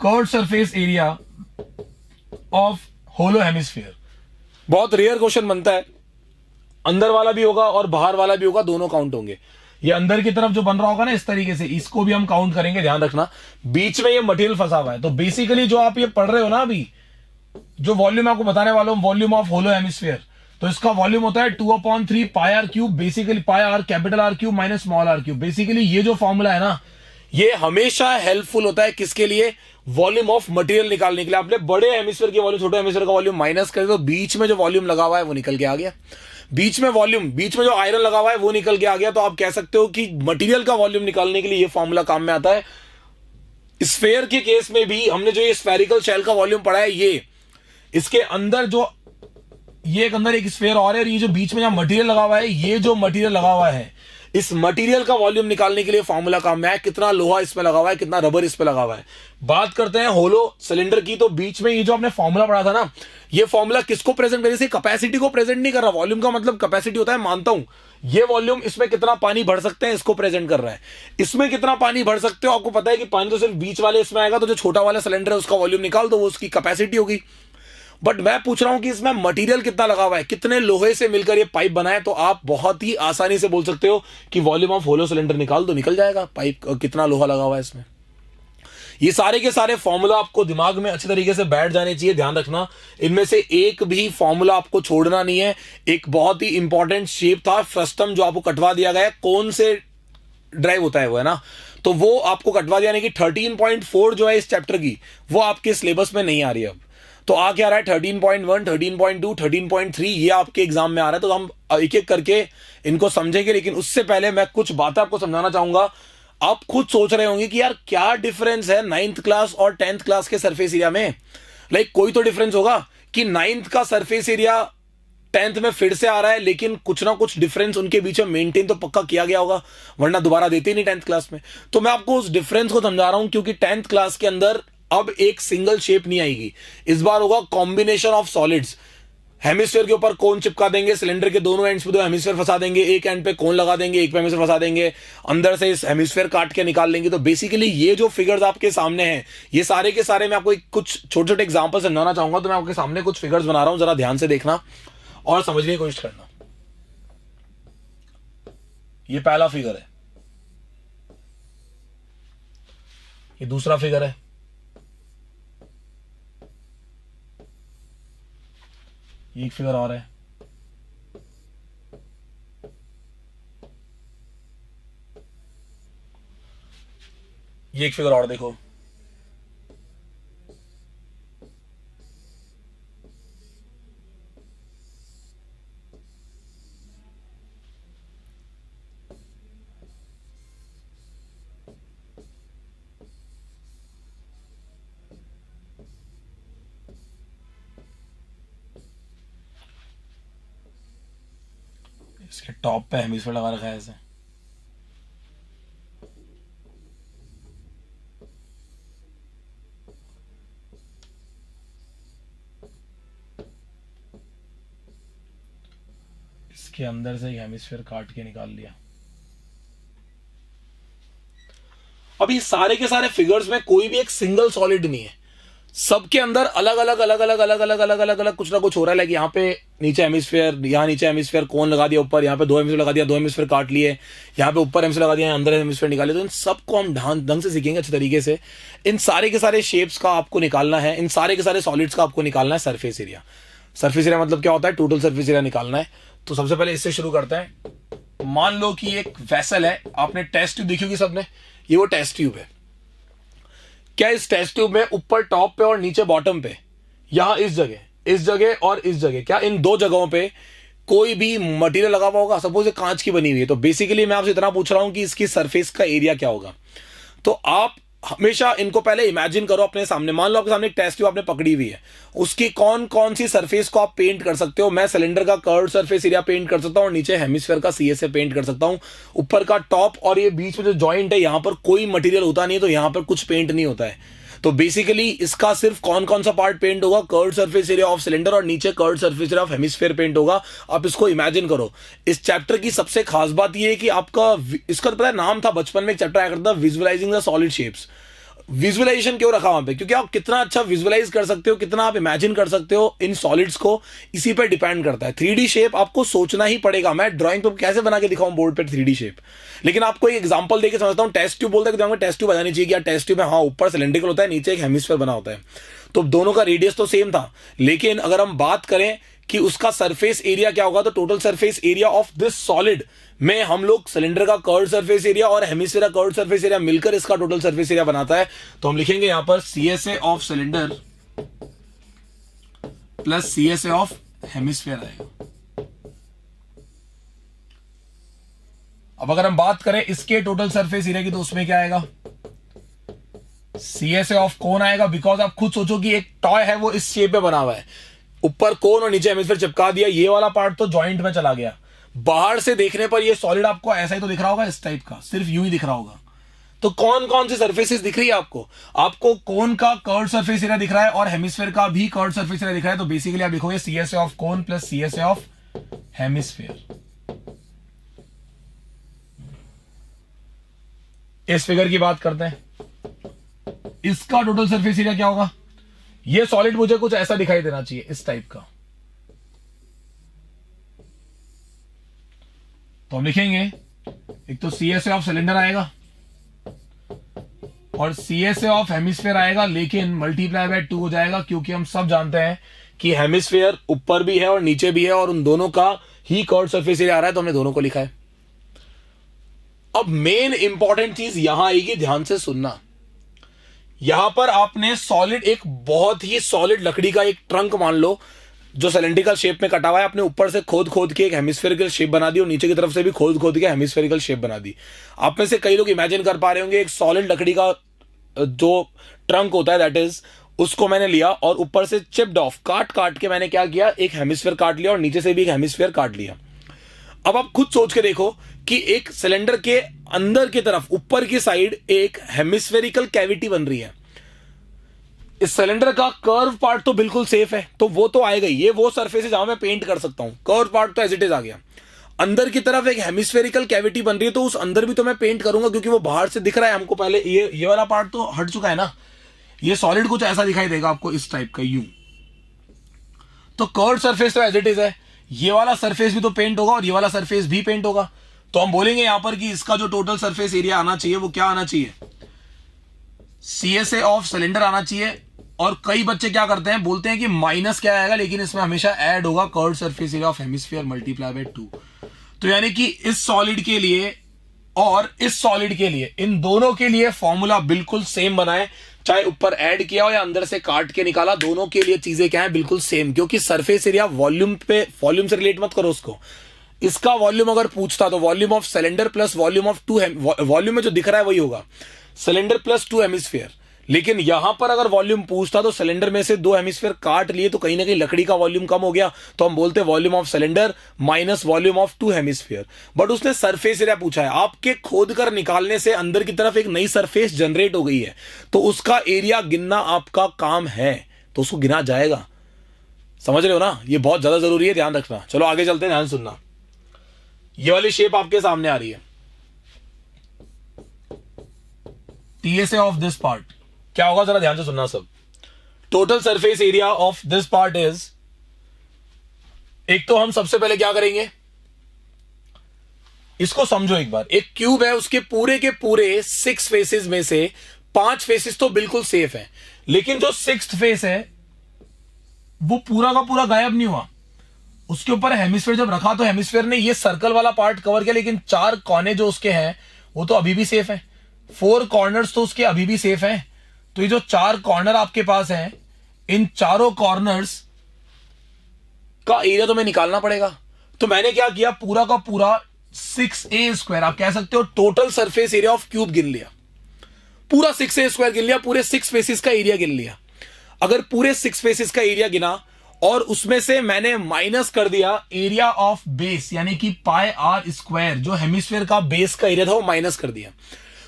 curved surface area of hollow hemisphere. बहुत रेयर क्वेश्चन बनता है, अंदर वाला भी होगा और बाहर वाला भी होगा, दोनों काउंट होंगे। ये अंदर की तरफ जो बन रहा होगा ना इस तरीके से, इसको भी हम काउंट करेंगे, ध्यान रखना। बीच में ये मटेरियल फंसा हुआ है, तो बेसिकली जो आप ये पढ़ रहे हो ना अभी, जो वॉल्यूम आपको बताने वाला हूं, वॉल्यूम ऑफ होलो हेमिस्फीयर, तो इसका वॉल्यूम होता है 2/3 pi R cube, basically pi R capital R cube minus small are cube. Basically ये जो फॉर्मूला है ना, ये हमेशा हेल्पफुल होता है किसके लिए, वॉल्यूम ऑफ मटेरियल निकालने के लिए। आपने बड़े हेमिस्फीयर की वॉल्यूम छोटे हेमिस्फीयर का वॉल्यूम माइनस कर, तो बीच में जो वॉल्यूम लगा हुआ है वो निकल के आ गया। बीच में वॉल्यूम, बीच में जो आयरन लगा हुआ है वो निकल के आ गया। तो आप कह सकते हो कि मटेरियल का वॉल्यूम निकालने के लिए ये फॉर्मूला काम में आता है। स्फेयर के केस में भी हमने जो ये स्फेरिकल शेल का वॉल्यूम पढ़ा है, ये इसके अंदर जो ये एक अंदर एक स्फेयर और है, और ये जो बीच में जहां मटेरियल लगा हुआ है, ये जो मटेरियल लगा हुआ है, इस मटेरियल का वॉल्यूम निकालने के लिए फॉर्मूला काम में है, कितना लोहा इस पे लगा हुआ है, कितना रबर इस पे लगा हुआ है। बात करते हैं होलो सिलेंडर की, तो बीच में ये जो आपने फॉर्मूला पढ़ा था ना, ये फॉर्मूला किसको प्रेजेंट करे, से कैपेसिटी को प्रेजेंट नहीं कर रहा। वॉल्यूम का मतलब कैपेसिटी होता है, मानता हूं। ये वॉल्यूम, इसमें कितना पानी भर सकते हैं, इसको प्रेजेंट कर रहा है। इसमें कितना पानी भर सकते हो, आपको पता है कि पानी तो सिर्फ बीच वाले इसमें आएगा, तो जो छोटा वाला सिलेंडर है उसका वॉल्यूम निकाल दो, वो उसकी कैपेसिटी होगी। बट मैं पूछ रहा हूं कि इसमें मटेरियल कितना लगा हुआ है, कितने लोहे से मिलकर ये पाइप बना है। तो आप बहुत ही आसानी से बोल सकते हो कि वॉल्यूम ऑफ होलो सिलेंडर निकाल दो, निकल जाएगा पाइप कितना लोहा लगा हुआ है इसमें। ये सारे के सारे फॉर्मूला आपको दिमाग में अच्छे तरीके से बैठ जाने चाहिए, ध्यान रखना। इनमें से एक भी फॉर्मूला आपको छोड़ना नहीं है। एक बहुत ही इंपॉर्टेंट शेप था फ्रस्टम, जो आपको कटवा दिया गया है, कौन से ड्राइव होता है वो, है ना, तो वो आपको कटवा दिया, यानी कि 13.4 जो है इस चैप्टर की, वो आपके सिलेबस में नहीं आ रही है अब। तो आ क्या रहा है, 13.1, 13.2, 13.3, ये आपके एग्जाम में आ रहा है। तो हम एक एक करके इनको समझेंगे, लेकिन उससे पहले मैं कुछ बातें आपको समझाना चाहूंगा। आप खुद सोच रहे होंगे कि यार क्या डिफरेंस है 9th क्लास और 10th क्लास के सरफेस एरिया में। लाइक कोई तो डिफरेंस होगा कि 9th का सरफेस एरिया 10th में फिर से आ रहा है, लेकिन कुछ ना कुछ डिफरेंस उनके बीच में मेंटेन तो पक्का किया गया होगा, वरना दोबारा देते ही नहीं 10th क्लास में। तो मैं आपको उस डिफरेंस को समझा रहा हूं, क्योंकि 10th क्लास के अंदर अब एक सिंगल शेप नहीं आएगी, इस बार होगा कॉम्बिनेशन ऑफ सॉलिड्स। हेमिस्फीयर के ऊपर कोन चिपका देंगे, सिलेंडर के दोनों एंड्स पे दो हेमिस्फीयर फंसा देंगे, एक एंड पे कोन लगा देंगे, एक पे हेमिस्फीयर फंसा देंगे, अंदर से इस हेमिस्फीयर काट के निकाल लेंगे। तो बेसिकली ये जो फिगर्स आपके सामने हैं, ये सारे के सारे मैं आपको कुछ छोटे छोटे एग्जांपल समझाना चाहूंगा। तो मैं आपके सामने कुछ फिगर्स बना रहा हूं, जरा ध्यान से देखना और समझने की कोशिश करना। ये पहला फिगर है, ये दूसरा फिगर है, ये एक फिगर और है, ये एक फिगर और देखो, इसके टॉप पे हेमिस्फीयर लगा रखा है ऐसे। इसके अंदर से एक हेमिस्फीयर काट के निकाल लिया। अभी सारे के सारे फिगर्स में कोई भी एक सिंगल सॉलिड नहीं है, सबके अंदर अलग अलग अलग अलग अलग अलग अलग अलग अलग कुछ ना कुछ हो रहा है। लाइक यहाँ पे नीचे हेमिस्फीयर, यहाँ नीचे हेमिस्फीयर कोन लगा दिया, ऊपर यहाँ पे दो हेमिस्फीयर लगा दिया, दो हेमिस्फीयर काट लिए, यहाँ पे ऊपर हेमिस्फीयर लगा दिया, अंदर हेमिस्फीयर निकाले। तो इन सबको हम ढंग से सीखेंगे अच्छे तरीके से। इन सारे के सारे शेप्स का आपको निकालना है, इन सारे के सारे सॉलिड्स का आपको निकालना है सरफेस एरिया। सरफेस एरिया मतलब क्या होता है, टोटल सरफेस एरिया निकालना है। तो सबसे पहले इससे शुरू करते हैं। मान लो कि एक वेसल है, आपने टेस्ट ट्यूब देखी होगी सबने, ये वो टेस्ट ट्यूब है। क्या इस टेस्ट ट्यूब में ऊपर टॉप पे और नीचे बॉटम पे यहां इस जगह और इस जगह, क्या इन दो जगहों पे कोई भी मटेरियल लगा हुआ होगा? सपोज ये कांच की बनी हुई है, तो बेसिकली मैं आपसे इतना पूछ रहा हूं कि इसकी सरफेस का एरिया क्या होगा। तो आप हमेशा इनको पहले इमेजिन करो अपने सामने। मान लो आपके सामने एक टेस्ट ट्यूब आपने पकड़ी हुई है, उसकी कौन कौन सी सरफेस को आप पेंट कर सकते हो? मैं सिलेंडर का कर्व सरफेस एरिया पेंट कर सकता हूं, और नीचे हेमिस्फीयर का सीए से पेंट कर सकता हूं। ऊपर का टॉप और ये बीच में जो जॉइंट है, यहां पर कोई मटेरियल होता नहीं है, तो यहां पर कुछ पेंट नहीं होता है। तो बेसिकली इसका सिर्फ कौन कौन सा पार्ट पेंट होगा? Curve surface area of cylinder और नीचे curve surface area of hemisphere paint होगा। आप इसको इमेजिन करो। इस चैप्टर की सबसे खास बात यह है कि आपका इसका तो पता है, नाम था बचपन में एक चैप्टर आया करता था, visualising the solid shapes. Visualisation क्यों रखा वहां पे? क्योंकि आप कितना अच्छा विजुअलाइज कर सकते हो, कितना आप इमेजिन कर सकते हो इन सॉलिड्स को, इसी पर डिपेंड करता है। 3D शेप आपको सोचना ही पड़ेगा। मैं ड्राइंग पे कैसे बना के दिखाऊं बोर्ड पे 3D शेप? लेकिन आपको एक एग्जांपल देके समझता हूं। टेस्ट ट्यूब बोलते हैं, टेस्ट ट्यूब बनानी चाहिए। टेस्ट ट्यूब में हाँ ऊपर सिलेंड्रिकल होता है, नीचे एक हेमिस्फीयर बना होता है, तो दोनों का रेडियस तो सेम था। लेकिन अगर हम बात करें कि उसका सरफेस एरिया क्या होगा, तो total surface area of this solid में हम लोग सिलेंडर का कर्व सरफेस एरिया और हेमिस्फीयर का कर्व सरफेस एरिया मिलकर इसका टोटल सरफेस एरिया बनाता है। तो हम लिखेंगे यहां पर CSA of cylinder plus CSA of hemisphere आएगा। अब अगर हम बात करें इसके टोटल सरफेस एरिया की, तो उसमें क्या आएगा? CSA ऑफ कोन आएगा। बिकॉज आप खुद सोचो कि एक टॉय है, वो इस शेप में बना हुआ है, ऊपर कोन और नीचे हेमिस्फीयर चिपका दिया, ये वाला पार्ट तो जॉइंट में चला गया। बाहर से देखने पर ये सॉलिड आपको ऐसा ही तो दिख रहा होगा, इस टाइप का, सिर्फ यूं ही दिख रहा होगा। तो कौन कौन सी सरफेसेस दिख रही है आपको? आपको कोन का कर्व सरफेस एरिया दिख रहा है और हेमिस्फीयर का भी कर्व सरफेस एरिया दिख रहा है। तो बेसिकली आप लिखोगे CSA of cone plus CSA of hemisphere. इस फिगर की बात करते हैं, इसका टोटल सरफेस एरिया क्या होगा? ये सॉलिड मुझे कुछ ऐसा दिखाई देना चाहिए, इस टाइप का। तो हम लिखेंगे एक तो CSA ऑफ सिलेंडर आएगा और CSA ऑफ हेमिस्फीयर आएगा, लेकिन मल्टीप्लाई बाय 2 हो जाएगा, क्योंकि हम सब जानते हैं कि हेमिस्फीयर ऊपर भी है और नीचे भी है, और उन दोनों का ही कर्व सरफेस एरिया आ रहा है, तो हमने दोनों को लिखा है। अब मेन इंपॉर्टेंट चीज यहां आएगी, ध्यान से सुनना। यहां पर आपने सॉलिड, एक बहुत ही सॉलिड लकड़ी का एक ट्रंक मान लो, जो सिलेंड्रिकल शेप में कटा हुआ है, आपने ऊपर से खोद खोद के एक हेमिस्फेरिकल शेप बना दी और नीचे की तरफ से भी खोद खोद के हेमिस्फेरिकल शेप बना दी। आप में से कई लोग इमेजिन कर पा रहे होंगे, एक सॉलिड लकड़ी का जो ट्रंक होता है, दैट इज, उसको मैंने लिया और ऊपर से चिप्ड ऑफ, काट काट के मैंने क्या किया, एक हेमिस्फीयर काट लिया और नीचे से भी एक हेमिस्फीयर काट लिया। अब आप खुद सोच के देखो कि एक सिलेंडर के अंदर की तरफ ऊपर की साइड एक हेमिस्फेरिकल कैविटी बन रही है। इस सिलेंडर का कर्व पार्ट तो बिल्कुल सेफ है, तो वो तो आएगा ही, ये वो सरफेस है जहां मैं पेंट कर सकता हूं। कर्व पार्ट तो एज इट इज आ गया। अंदर की तरफ एक हेमिस्फेरिकल कैविटी बन रही है, तो उस अंदर भी तो मैं पेंट करूंगा, क्योंकि वो बाहर से दिख रहा है हमको। पहले ये वाला पार्ट तो हट चुका है ना, ये सॉलिड कुछ ऐसा दिखाई देगा आपको, इस टाइप का, यूं। तो कर्व सरफेस तो एज इट इज है, ये वाला सरफेस भी तो पेंट होगा और ये वाला सरफेस भी पेंट होगा। तो हम बोलेंगे यहां पर कि इसका जो टोटल सरफेस एरिया आना चाहिए वो क्या आना चाहिए, CSA ऑफ सिलेंडर आना चाहिए। और कई बच्चे क्या करते हैं, बोलते हैं कि माइनस क्या आएगा, लेकिन इसमें हमेशा ऐड होगा curve surface area of hemisphere multiply by 2। तो यानी कि इस सॉलिड के लिए और इस सॉलिड के लिए, इन दोनों के लिए फॉर्मूला बिल्कुल सेम बनाए, चाहे ऊपर ऐड किया हो या अंदर से काट के निकाला, दोनों के लिए चीजें क्या है, बिल्कुल सेम। क्योंकि सरफेस एरिया वॉल्यूम से रिलेट मत करो उसको। इसका वॉल्यूम अगर पूछता तो volume of cylinder plus volume of 2, volume में जो दिख रहा है वही होगा, सिलेंडर प्लस 2 हेमिस्फीयर। लेकिन यहां पर अगर वॉल्यूम पूछता तो सिलेंडर में से 2 हेमिस्फीयर काट लिए, तो कहीं ना कहीं लकड़ी का वॉल्यूम कम हो गया, तो हम बोलते हैं volume of cylinder minus volume of 2 hemisphere. But उसने सरफेस एरिया पूछा है, आपके खोद कर निकालने से अंदर की तरफ एक नई सरफेस जनरेट हो गई है, तो उसका एरिया गिनना आपका काम है, तो उसको गिना जाएगा। समझ रहे हो ना, ये बहुत ज्यादा जरूरी है, ध्यान रखना। चलो आगे चलते हैं, ध्यान सुनना। ये वाली शेप आपके सामने आ रही है, TSA ऑफ दिस पार्ट क्या होगा, जरा ध्यान से सुनना सब। Total surface area of this part is, एक तो हम सबसे पहले क्या करेंगे, इसको समझो एक बार। एक क्यूब है, उसके पूरे के पूरे 6 फेसेस में से 5 फेसेस तो बिल्कुल सेफ है, लेकिन जो 6th फेस है वो पूरा का पूरा गायब नहीं हुआ। उसके ऊपर हेमिस्फीयर जब रखा तो हेमिस्फीयर ने ये सर्कल वाला पार्ट कवर किया, लेकिन 4 कोने जो उसके हैं वो तो अभी भी सेफ है। 4 कॉर्नर्स तो उसके अभी भी सेफ हैं। तो ये जो 4 कॉर्नर आपके पास हैं, इन चारों कॉर्नर्स का एरिया तो मैं निकालना पड़ेगा। तो मैंने क्या किया, पूरा का पूरा 6a², आप कह सकते हो total surface area of cube गिन लिया, पूरा 6a² गिन लिया, पूरे 6 फेसेस का एरिया गिन लिया। अगर पूरे 6 फेसेस का एरिया गिना और उसमें से मैंने माइनस कर दिया एरिया ऑफ बेस, यानी कि πr², जो हेमिस्फीयर का बेस का एरिया था वो माइनस कर दिया,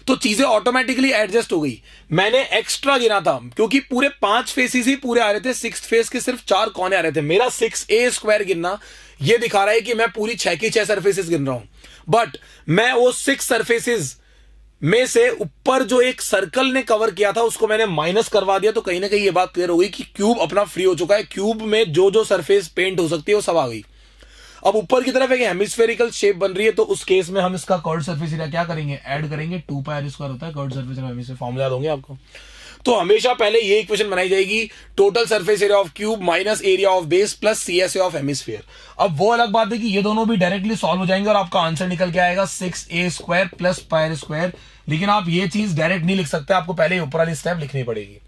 तो चीजें ऑटोमेटिकली एडजस्ट हो गई। मैंने एक्स्ट्रा गिना था क्योंकि पूरे 5 फेसेस ही पूरे आ रहे थे, 6 फेस के सिर्फ 4 कोने आ रहे थे। मेरा 6a² गिनना ये दिखा रहा है कि मैं पूरी 6 की 6 सरफेसेस गिन रहा हूं, बट मैं वो 6 सरफेसेस में से ऊपर जो एक सर्कल ने कवर किया था उसको मैंने माइनस करवा दिया। तो कहीं ना कहीं ये बात क्लियर हो गई कि क्यूब अपना फ्री हो चुका है, क्यूब में जो जो सरफेस पेंट हो सकती है वो सब आ गई। अब ऊपर की तरफ एक हेमिस्फेरिकल शेप बन रही है, तो उस केस में हम इसका कर्व्ड सरफेस एरिया क्या करेंगे, ऐड करेंगे, 2πr² होता है curved surface area, hemisphere formula दोगे आपको। तो हमेशा पहले ये इक्वेशन बनाई जाएगी, total surface area of cube minus area of base plus CSA of hemisphere. अब वो अलग बात है कि ये दोनों भी डायरेक्टली सॉल्व हो जाएंगे और आपका आंसर निकल के आएगा 6a² प्लस πr²। लेकिन आप ये चीज डायरेक्ट नहीं लिख सकते, आपको पहले ऊपर वाली स्टेप लिखनी पड़ेगी।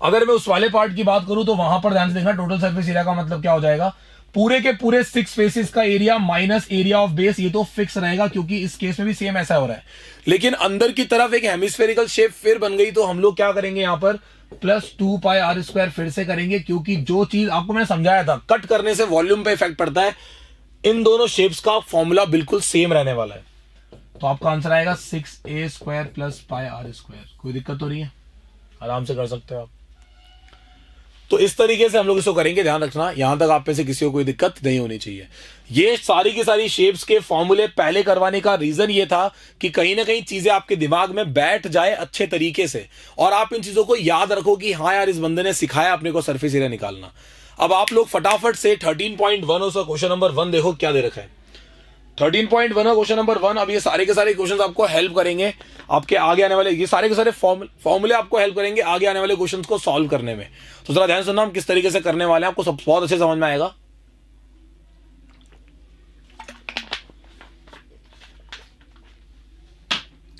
अगर मैं उस वाले पार्ट की बात करूं तो वहां पर ध्यान से देखना, टोटल सरफेस एरिया का मतलब क्या हो जाएगा, पूरे के पूरे 6 फेसेस का area minus area of base, ये तो फिक्स रहेगा क्योंकि इस केस में भी सेम ऐसा हो रहा है। लेकिन अंदर की तरफ एक हेमिस्फेरिकल शेप फिर बन गई, तो हम लोग क्या करेंगे यहाँ पर प्लस 2πr² फिर से करेंगे, क्योंकि जो चीज आपको मैंने समझाया था कट करने से वॉल्यूम पे इफेक्ट पड़ता है, इन दोनों शेप्स का फॉर्मूला बिल्कुल सेम रहने वाला है। तो आपका आंसर आएगा 6a² प्लस πr²। कोई दिक्कत तो नहीं है, आराम से कर सकते हो आप। तो इस तरीके से हम लोग इसको करेंगे, ध्यान रखना यहां तक आप में से किसी को कोई दिक्कत नहीं होनी चाहिए। ये सारी की सारी शेप्स के फॉर्मूले पहले करवाने का रीजन ये था कि कहीं ना कहीं चीजें आपके दिमाग में बैठ जाए अच्छे तरीके से, और आप इन चीजों को याद रखो कि हाँ यार इस बंदे ने सिखाया अपने को सरफेस एरिया निकालना। अब आप लोग फटाफट से 13.1 उसका क्वेश्चन नंबर 1 देखो क्या दे रखा है। 13.1 क्वेश्चन नंबर 1। अब ये सारे के सारे क्वेश्चंस आपको हेल्प करेंगे आपके आगे आने वाले, ये सारे के सारे फॉर्मूले आपको हेल्प करेंगे आगे आने वाले क्वेश्चंस को सॉल्व करने में। तो जरा ध्यान सुनना हम किस तरीके से करने वाले हैं, आपको सब बहुत अच्छे समझ में आएगा।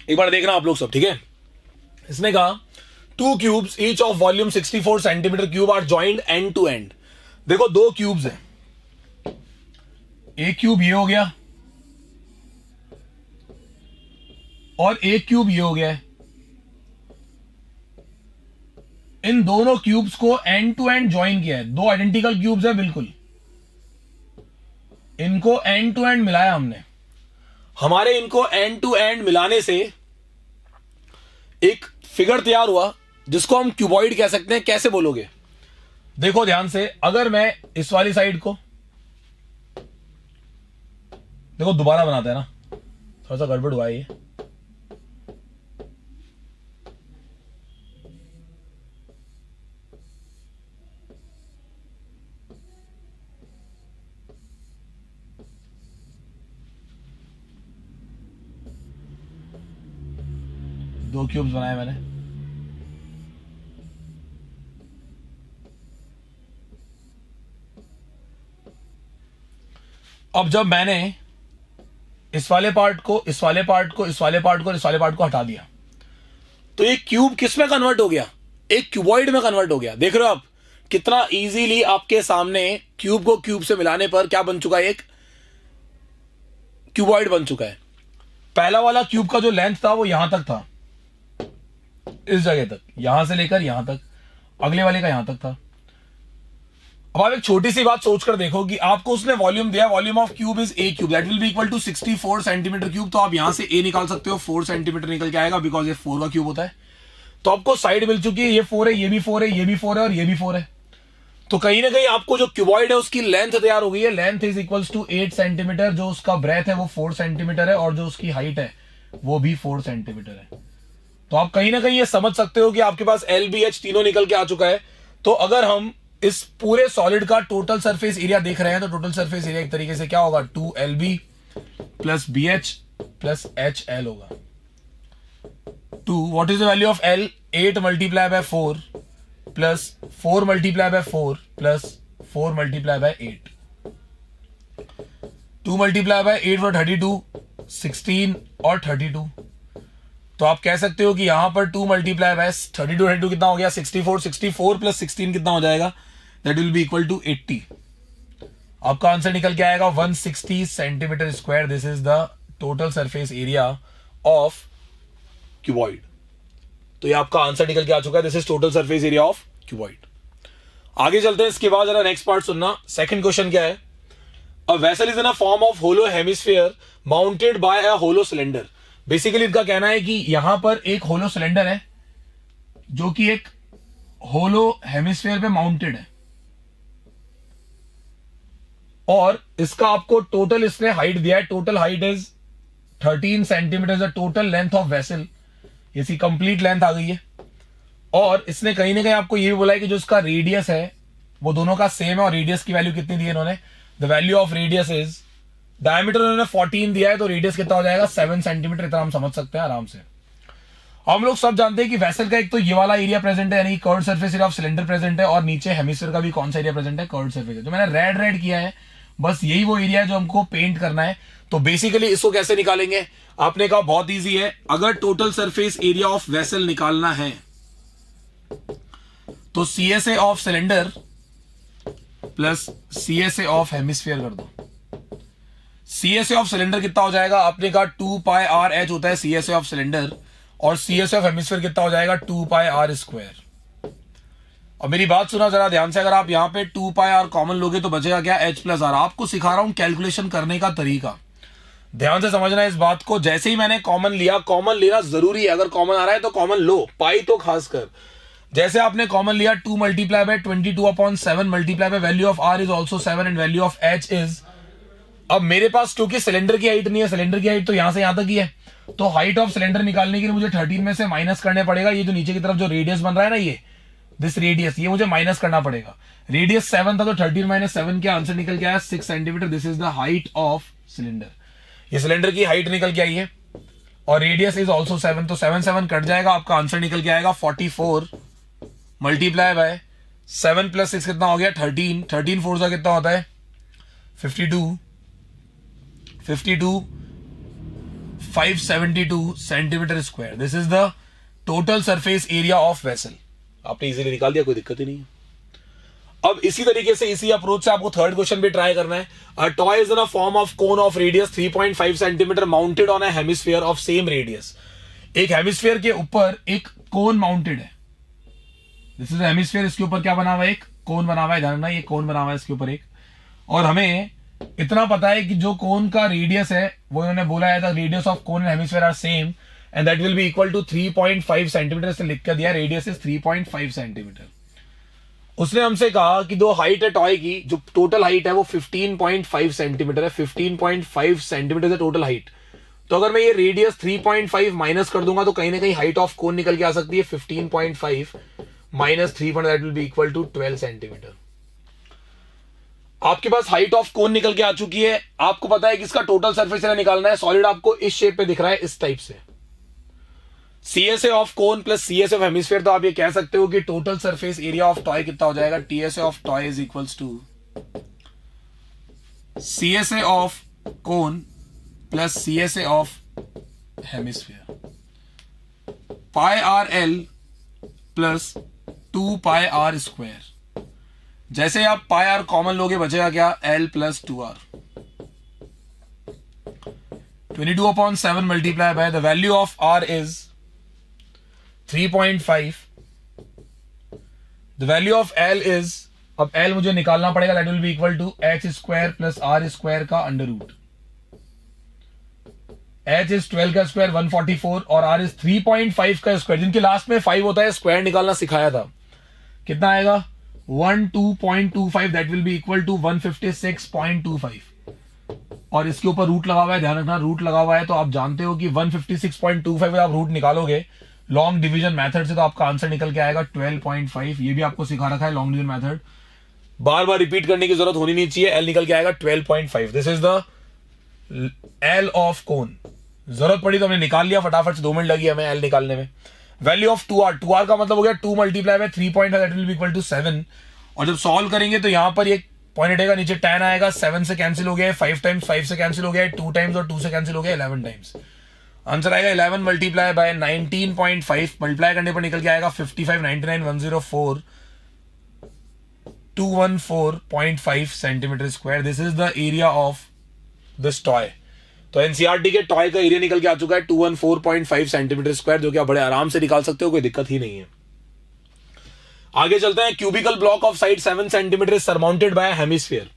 एक बार देखना आप लोग सब, ठीक है। इसने कहा 2 cubes each of volume 64 centimetre cube are joined end to end. देखो 2 क्यूब्स हैं, एक क्यूब ये हो गया और एक क्यूब ये हो गया है। इन दोनों क्यूब्स को एंड टू एंड ज्वाइन किया है, 2 आइडेंटिकल क्यूब्स है बिल्कुल, इनको एंड टू एंड मिलाया हमने। हमारे इनको एंड टू एंड मिलाने से एक फिगर तैयार हुआ जिसको हम क्यूबॉइड कह सकते हैं। कैसे बोलोगे, देखो ध्यान से, अगर मैं इस वाली साइड को, देखो दोबारा बनाते हैं ना, थोड़ा सा गड़बड़ हुआ है ये, दो क्यूब्स बनाए मैंने। अब जब मैंने इस वाले पार्ट को, इस वाले पार्ट को, इस वाले पार्ट को, इस वाले पार्ट को हटा दिया, तो ये क्यूब किस में कन्वर्ट हो गया, एक क्यूबॉइड में कन्वर्ट हो गया। देख रहे हो आप कितना इजीली आपके सामने क्यूब को क्यूब से मिलाने पर क्या बन चुका है, एक क्यूबॉइड बन चुका है। पहला वाला क्यूब का जो लेंथ था वो यहां तक था, इस जगह तक, यहां से लेकर यहां तक, अगले वाले का यहां तक था। अब आप एक छोटी सी बात सोचकर देखो कि आपको उसने वॉल्यूम दिया, volume of cube is a cube, that will be equal to 64 centimetre cube. तो आप यहां से ए निकाल सकते हो, 4 सेंटीमीटर निकल के आएगा बिकॉज ये 4 का क्यूब होता है। तो आपको साइड मिल चुकी है, ये 4 है, ये भी 4 है, ये भी 4 है और ये भी 4 है। तो कहीं ना कहीं आपको जो क्यूबॉइड है उसकी लेंथ तैयार हो गई है। Length is equals to 8 centimetre, जो उसका ब्रेथ है वो 4 सेंटीमीटर है और जो उसकी हाइट है वो भी 4 सेंटीमीटर है। तो आप कहीं ना कहीं ये समझ सकते हो कि आपके पास LBH तीनों निकल के आ चुका है। तो अगर हम इस पूरे सॉलिड का टोटल सरफेस एरिया देख रहे हैं तो टोटल सरफेस एरिया एक तरीके से क्या होगा, 2LB plus BH plus HL होगा। 2 what is the value of L, 8 multiply by 4 plus 4 multiply by 4 plus 4 multiply by 8, 2 multiply bye 8 for 32, 16 और 32, तो आप कह सकते हो कि यहां पर 2 मल्टीप्लाई बाय 32 कितना हो गया 64, 64 प्लस 16 कितना हो जाएगा, that will be equal to 80। आपका आंसर निकल के आएगा 160 centimetre square. This is the total surface area of cuboid. तो ये आपका आंसर निकल के आ चुका है, this is total surface area of cuboid. आगे चलते हैं, इसके बाद जरा नेक्स्ट पार्ट सुनना। सेकंड क्वेश्चन क्या है, a vessel is in a form of hollow hemisphere mounted by a hollow cylinder. Basically इनका कहना है कि यहां पर एक होलो सिलेंडर है जो कि एक होलो हेमिस्फीयर पे माउंटेड है, और इसका आपको टोटल इसने हाइट दिया है, total height is 13 centimetre, total length of vessel, इसकी कंप्लीट लेंथ आ गई है। और इसने कहीं ना कहीं आपको ये भी बोला है कि जो इसका रेडियस है वो दोनों का सेम है, और रेडियस की वैल्यू कितनी दी है इन्होंने, the value of radius is, diameter उन्होंने 14 दिया है, तो रेडियस कितना हो जाएगा 7 सेंटीमीटर। इतना हम समझ सकते हैं आराम से। हम लोग सब जानते हैं कि वेसल का एक तो ये वाला एरिया प्रेजेंट है, यानी curved surface area of cylinder present है, और नीचे हेमिस्फीयर का भी कौन सा एरिया प्रेजेंट है, कर्व्ड सरफेस। जो मैंने रेड रेड किया है बस यही वो एरिया है जो हमको पेंट करना है। तो बेसिकली इसको कैसे निकालेंगे, आपने कहा बहुत इजी है। अगर total surface area of vessel निकालना है तो CSA of cylinder plus CSA of hemisphere कर दो। CSA ऑफ सिलेंडर कितना हो जाएगा, आपने कहा 2 पाई आर एच होता है CSA ऑफ सिलेंडर, और CSA ऑफ हेमिस्फीयर कितना हो जाएगा 2 पाई आर स्क्वायर। और मेरी बात सुना जरा ध्यान से, अगर आप यहां पे 2 पाई आर कॉमन लोगे तो बचेगा क्या, H प्लस आर। आपको सिखा रहा हूं कैलकुलेशन करने का तरीका, ध्यान से समझना है इस बात को। जैसे ही मैंने कॉमन लिया, कॉमन लेना जरूरी है, अगर कॉमन आ रहा है तो कॉमन लो, पाई तो खासकर। जैसे आपने कॉमन लिया 2 multiply by 22/7 multiply by value of are is also 7 and value of h is, अब मेरे पास क्योंकि सिलेंडर की हाइट नहीं है, सिलेंडर की हाइट तो यहां से यहां तक ही है, तो हाइट ऑफ सिलेंडर निकालने के लिए मुझे 13 में से माइनस करने पड़ेगा। ये जो नीचे की तरफ जो रेडियस बन रहा है ना, ये दिस रेडियस, ये मुझे माइनस करना पड़ेगा। रेडियस 7 था तो 13 माइनस 7 के आंसर निकल के आया 6 centimetre. This is the height of cylinder. ये सिलेंडर की हाइट निकल के आई है, और रेडियस इज ऑल्सो 7, तो 7 कट जाएगा, आपका आंसर निकल के आएगा 44 मल्टीप्लाई बाय 7 प्लस 6 कितना हो गया 13, 13 4 का कितना होता है 52, 572 centimetre square. This is the total surface area of vessel. आपने इजीली निकाल दिया, कोई दिक्कत ही नहीं है। अब इसी तरीके से, इसी अप्रोच से आपको थर्ड क्वेश्चन भी ट्राई करना है। A toy is in a form of cone of radius 3.5 centimetre mounted on a hemisphere of same radius. एक हेमिस्फीयर के ऊपर एक कोन माउंटेड है, दिस इज हेमिस्फीयर, इसके ऊपर क्या बना हुआ है, एक कोन बना हुआ है, ध्यान रखना ये कोन बना हुआ है इसके ऊपर एक। और हमें इतना पता है कि जो कोन का रेडियस है वो इन्होंने बोला है, radius of cone and hemisphere are same and that will be equal to 3.5 centimetre. से लिख कर दिया रेडियस इज 3.5 सेंटीमीटर। उसने हमसे कहा कि जो हाइट है टॉय की, जो टोटल हाइट है वो 15.5 सेंटीमीटर है, 15.5 सेंटीमीटर है टोटल हाइट। तो अगर मैं ये रेडियस 3.5 माइनस कर दूंगा तो कहीं ना कहीं हाइट ऑफ कोन निकल के आ सकती है 15.5 minus 3, that will be equal to 12 centimetre. आपके पास हाइट ऑफ कोन निकल के आ चुकी है। आपको पता है कि इसका टोटल सरफेस एरिया निकालना है। सॉलिड आपको इस शेप पे दिख रहा है, इस टाइप से, CSA of cone plus CSA of hemisphere. तो आप ये कह सकते हो कि total surface area of toy कितना हो जाएगा, TSA of toy is equals to CSA of cone plus CSA of hemisphere, pi are l plus 2 pi are square. जैसे आप पाई आर कॉमन लोगे बचेगा क्या, L plus 2R। 22/7 multiply by the value of R is 3.5, the value of L is, अब L मुझे निकालना पड़ेगा, that will be equal to H square plus R square का अंडर रूट। H इज 12 का square 144 और R is 3.5 का square, जिनके last में 5 होता है, स्क्वायर निकालना सिखाया था। कितना आएगा 12.25, that will be equal to 156.25। और इसके ऊपर रूट लगा हुआ है, ध्यान रखना रूट लगा हुआ है। तो आप जानते हो कि 156.25 आप रूट निकालोगे लॉन्ग डिवीजन मेथड से, तो आपका आंसर निकल के आएगा 12.5। ये भी आपको सिखा रखा है लॉन्ग डिवीजन मेथड, बार बार रिपीट करने की जरूरत होनी नहीं चाहिए। L निकल के आएगा 12.5। This is the L of cone. जरूरत पड़ी तो हमने निकाल लिया फटाफट से, 2 मिनट लगी हमें L निकालने में। वैल्यू ऑफ 2R, 2R का मतलब हो गया 2 multiply by 3.5, that will be equal to 7। और जब सॉल्व करेंगे तो यहां पर ये पॉइंट हटेगा, नीचे tan आएगा, 7 से कैंसिल हो गया, 5 टाइम्स 5 से कैंसिल हो गया, 2 टाइम्स और 2 से कैंसिल हो गया 11 टाइम्स। आंसर आएगा 11 मल्टीप्लाई बाय 19.5, मल्टीप्लाई करने पर निकल के आएगा 55, 99, 104, 214.5 centimetre square. This is the area of this toy. तो एनसीईआरटी के टॉय का एरिया निकल के आ चुका है 214.5 सेंटीमीटर स्क्वायर, जो कि आप बड़े आराम से निकाल सकते हो, कोई दिक्कत ही नहीं है। आगे चलते हैं। Cubical block of side 7 centimetre is surmounted bye hemisphere.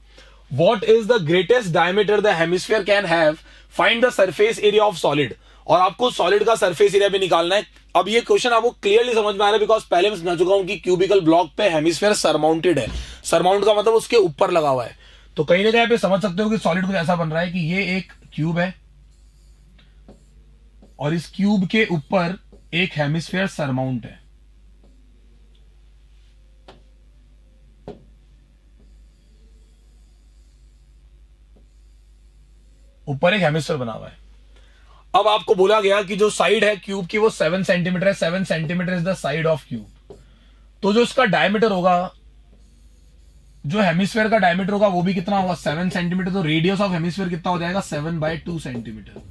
What is the greatest diameter the hemisphere can have? Find the surface area of solid. और आपको सॉलिड का सरफेस एरिया भी निकालना है। अब ये क्वेश्चन आपको क्लियरली समझ में आ रहा है, बिकॉज पहले मैं समझा चुका हूं कि क्यूबिकल ब्लॉक पे हेमिस्फीयर सरमाउंटेड है। सरमाउंट का मतलब उसके ऊपर लगा हुआ है। तो कहीं ना कहीं आप समझ सकते हो कि सॉलिड कुछ ऐसा बन रहा है कि ये एक क्यूब है और इस क्यूब के ऊपर एक हेमिस्फीयर सरमाउंट है। ऊपर एक हेमिस्फीयर बना हुआ है। अब आपको बोला गया कि जो साइड है क्यूब की वो 7 सेंटीमीटर है। 7 centimetre is the side of cube. तो जो इसका डायमीटर होगा, जो हेमिस्फीयर का डायमीटर होगा वो भी कितना होगा? 7 सेंटीमीटर। तो रेडियस ऑफ हेमिस्फीयर कितना हो जाएगा? 7/2 centimetre.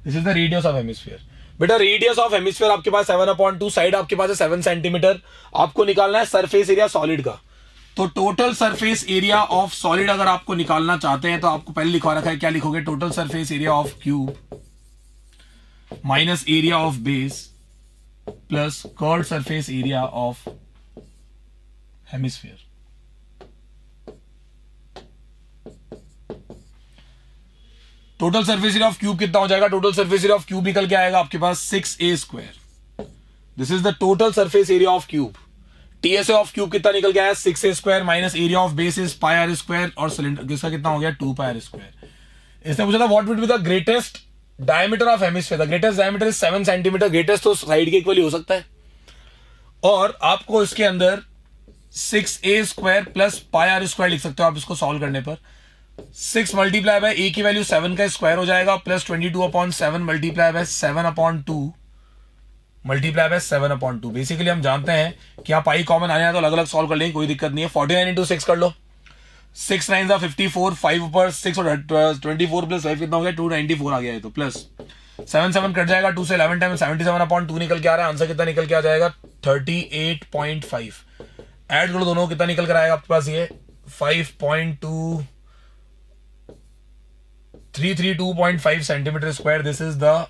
This is the radius of hemisphere. बेटा रेडियस ऑफ हेमिस्फीयर आपके पास 7/2, साइड आपके पास है 7 सेंटीमीटर। आपको निकालना है सरफेस एरिया सॉलिड का। तो total surface area of solid अगर आपको निकालना चाहते हैं तो आपको पहले लिखवा रखा है, क्या लिखोगे? Total surface area of cube minus area of base plus curved surface area of hemisphere. Total surface area of cube कितना हो जाएगा? Total surface area of cube निकल के आएगा आपके पास 6a²। This is the total surface area of cube. TSA of cube कितना निकल के आया? 6a² minus area of base is πr², और सिलेंडर किसका कितना हो गया? 2πr²। इसने पूछा था what would be the greatest diameter of hemisphere. The greatest diameter is 7 centimetre. Greatest तो साइड के इक्वल ही हो सकता है। और आपको इसके अंदर 6a² प्लस πr² लिख सकते हो आप इसको सॉल्व करने पर। 6 मल्टीप्लाई बाय ए की वैल्यू 7 का स्क्वायर हो जाएगा plus 22/7 multiply bye 7/2 multiply by 7/2। Basically हम जानते हैं कि आप आई कॉमन आने तो अलग अलग सॉल्व कर लेंगे, कोई दिक्कत नहीं है। 49 इंटू 6 कर लो। 6 9 54, 5 ऊपर 6 और 24 प्लस 5 कितना हो गया? 294 आ गया है। तो प्लस 7 7 कट जाएगा, 2 से 11 टाइम 77/2 निकल के आ रहा है। आंसर कितना निकल के आ जाएगा? 38.5। ऐड करो दोनों, कितना निकल कर आएगा आपके पास? ये 332.5 centimetre square. This is the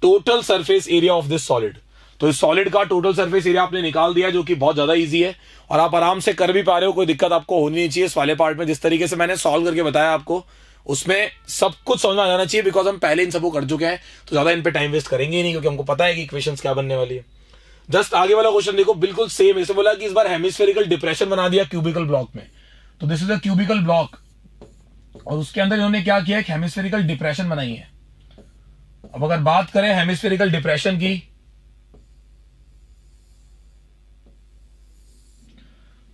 total surface area of this solid. तो इस सॉलिड का टोटल सरफेस एरिया आपने निकाल दिया, जो कि बहुत ज्यादा इजी है और आप आराम से कर भी पा रहे हो। कोई दिक्कत आपको होनी नहीं चाहिए इस वाले पार्ट में। जिस तरीके से मैंने सॉल्व करके बताया आपको, उसमें सब कुछ समझ में आ जाना चाहिए, बिकॉज हम पहले इन सबको कर चुके हैं। तो ज्यादा इन पे टाइम वेस्ट करेंगे ही नहीं, क्योंकि हमको पता है कि इक्वेशंस क्या बनने वाली है। जस्ट आगे वाला क्वेश्चन देखो, बिल्कुल सेम। इसे बोला कि इस बार हेमिस्फेरिकल डिप्रेशन बना दिया क्यूबिकल ब्लॉक में। तो this is a cubical block और उसके अंदर इन्होंने क्या किया? एक हेमिस्फेरिकल डिप्रेशन बनाई है। अब अगर बात करें हेमिस्फेरिकल डिप्रेशन की,